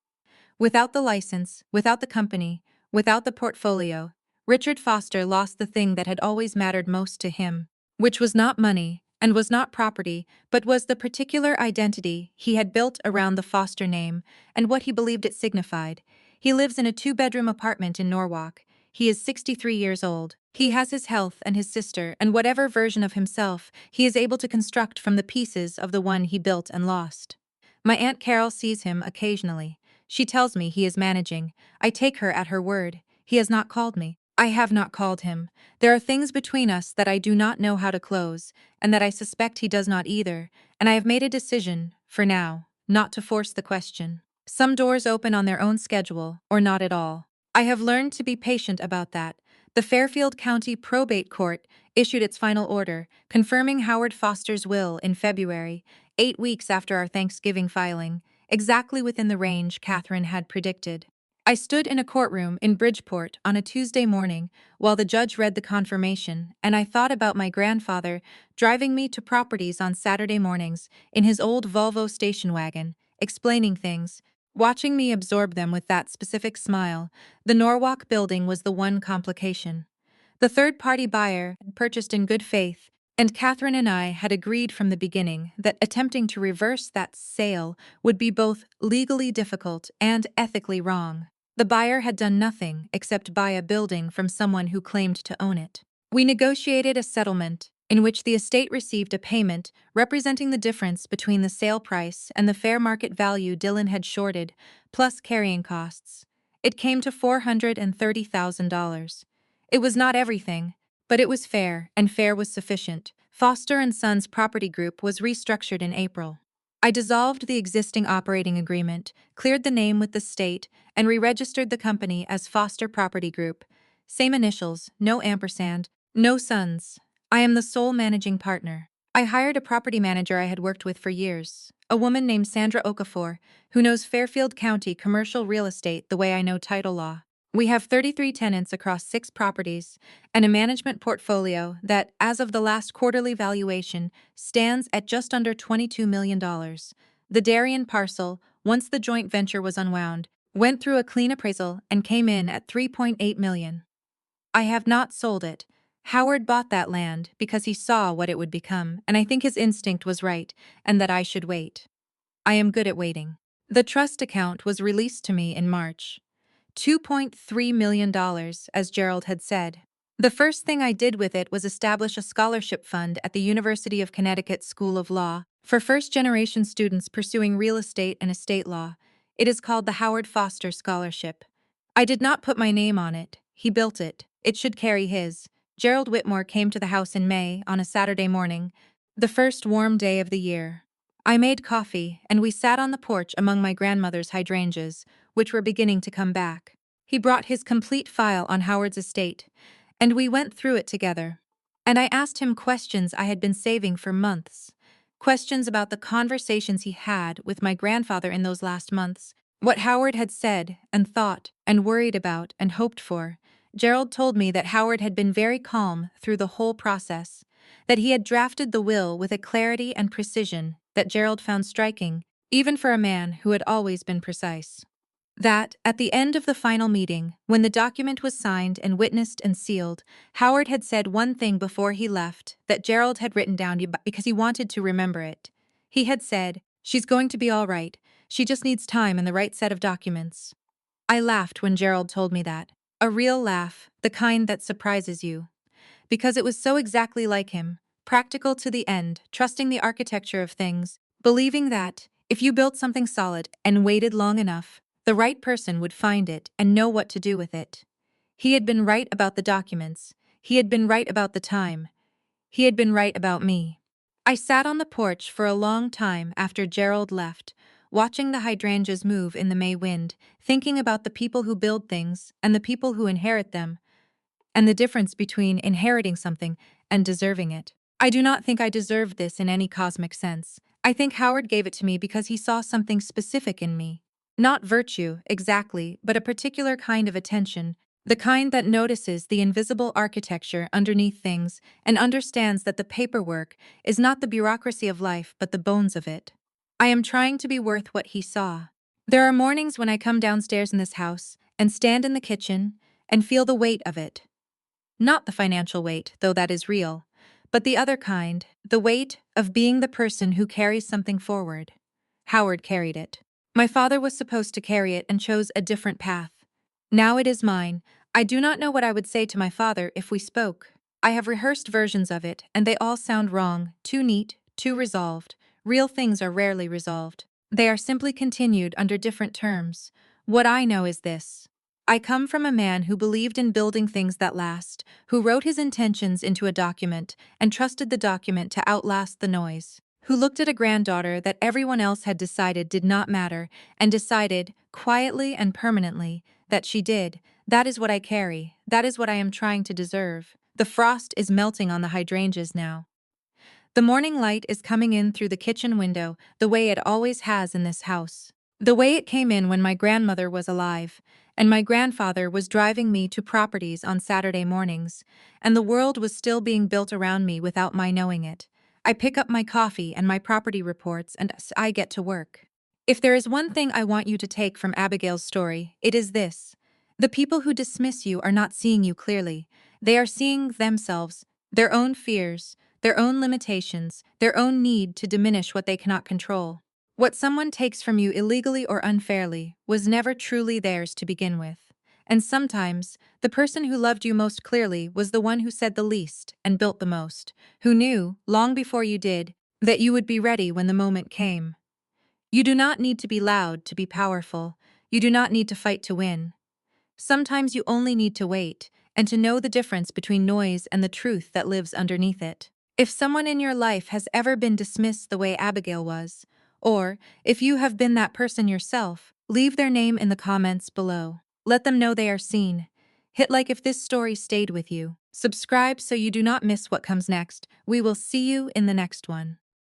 Without the license, without the company, without the portfolio, Richard Foster lost the thing that had always mattered most to him, which was not money and was not property, but was the particular identity he had built around the Foster name and what he believed it signified. He lives in a 2-bedroom apartment in Norwalk. He is 63 years old. He has his health and his sister and whatever version of himself he is able to construct from the pieces of the one he built and lost. My Aunt Carol sees him occasionally. She tells me he is managing. I take her at her word. He has not called me. I have not called him. There are things between us that I do not know how to close, and that I suspect he does not either, and I have made a decision, for now, not to force the question. Some doors open on their own schedule, or not at all. I have learned to be patient about that. The Fairfield County Probate Court issued its final order, confirming Howard Foster's will in February, 8 weeks after our Thanksgiving filing, exactly within the range Catherine had predicted. I stood in a courtroom in Bridgeport on a Tuesday morning while the judge read the confirmation, and I thought about my grandfather driving me to properties on Saturday mornings in his old Volvo station wagon, explaining things, watching me absorb them with that specific smile. The Norwalk building was the one complication. The third-party buyer had purchased in good faith, and Catherine and I had agreed from the beginning that attempting to reverse that sale would be both legally difficult and ethically wrong. The buyer had done nothing except buy a building from someone who claimed to own it. We negotiated a settlement in which the estate received a payment representing the difference between the sale price and the fair market value Dylan had shorted, plus carrying costs. It came to $430,000. It was not everything, but it was fair, and fair was sufficient. Foster & Sons Property Group was restructured in April. I dissolved the existing operating agreement, cleared the name with the state, and re-registered the company as Foster Property Group. Same initials, no ampersand, no sons. I am the sole managing partner. I hired a property manager I had worked with for years, a woman named Sandra Okafor, who knows Fairfield County commercial real estate the way I know title law. We have 33 tenants across 6 properties and a management portfolio that, as of the last quarterly valuation, stands at just under $22 million. The Darien parcel, once the joint venture was unwound, went through a clean appraisal and came in at $3.8 million. I have not sold it. Howard bought that land because he saw what it would become, and I think his instinct was right, and that I should wait. I am good at waiting. The trust account was released to me in March. $2.3 million, as Gerald had said. The first thing I did with it was establish a scholarship fund at the University of Connecticut School of Law for first-generation students pursuing real estate and estate law. It is called the Howard Foster Scholarship. I did not put my name on it. He built it. It should carry his. Gerald Whitmore came to the house in May on a Saturday morning, the first warm day of the year. I made coffee, and we sat on the porch among my grandmother's hydrangeas, which were beginning to come back. He brought his complete file on Howard's estate, and we went through it together. And I asked him questions I had been saving for months. Questions about the conversations he had with my grandfather in those last months, what Howard had said and thought and worried about and hoped for. Gerald told me that Howard had been very calm through the whole process, that he had drafted the will with a clarity and precision that Gerald found striking, even for a man who had always been precise. That, at the end of the final meeting, when the document was signed and witnessed and sealed, Howard had said one thing before he left that Gerald had written down because he wanted to remember it. He had said, "She's going to be all right. She just needs time and the right set of documents." I laughed when Gerald told me that. A real laugh, the kind that surprises you. Because it was so exactly like him, practical to the end, trusting the architecture of things, believing that, if you built something solid and waited long enough, the right person would find it and know what to do with it. He had been right about the documents. He had been right about the time. He had been right about me. I sat on the porch for a long time after Gerald left, watching the hydrangeas move in the May wind, thinking about the people who build things and the people who inherit them, and the difference between inheriting something and deserving it. I do not think I deserved this in any cosmic sense. I think Howard gave it to me because he saw something specific in me. Not virtue, exactly, but a particular kind of attention, the kind that notices the invisible architecture underneath things and understands that the paperwork is not the bureaucracy of life but the bones of it. I am trying to be worth what he saw. There are mornings when I come downstairs in this house and stand in the kitchen and feel the weight of it. Not the financial weight, though that is real, but the other kind, the weight of being the person who carries something forward. Howard carried it. My father was supposed to carry it and chose a different path. Now it is mine. I do not know what I would say to my father if we spoke. I have rehearsed versions of it, and they all sound wrong, too neat, too resolved. Real things are rarely resolved. They are simply continued under different terms. What I know is this. I come from a man who believed in building things that last, who wrote his intentions into a document and trusted the document to outlast the noise, who looked at a granddaughter that everyone else had decided did not matter and decided, quietly and permanently, that she did. That is what I carry. That is what I am trying to deserve. The frost is melting on the hydrangeas now. The morning light is coming in through the kitchen window the way it always has in this house. The way it came in when my grandmother was alive, and my grandfather was driving me to properties on Saturday mornings, and the world was still being built around me without my knowing it. I pick up my coffee and my property reports and I get to work. If there is one thing I want you to take from Abigail's story, it is this. The people who dismiss you are not seeing you clearly. They are seeing themselves, their own fears, their own limitations, their own need to diminish what they cannot control. What someone takes from you illegally or unfairly was never truly theirs to begin with. And sometimes, the person who loved you most clearly was the one who said the least and built the most, who knew, long before you did, that you would be ready when the moment came. You do not need to be loud to be powerful. You do not need to fight to win. Sometimes you only need to wait and to know the difference between noise and the truth that lives underneath it. If someone in your life has ever been dismissed the way Abigail was, or if you have been that person yourself, leave their name in the comments below. Let them know they are seen. Hit like if this story stayed with you. Subscribe so you do not miss what comes next. We will see you in the next one.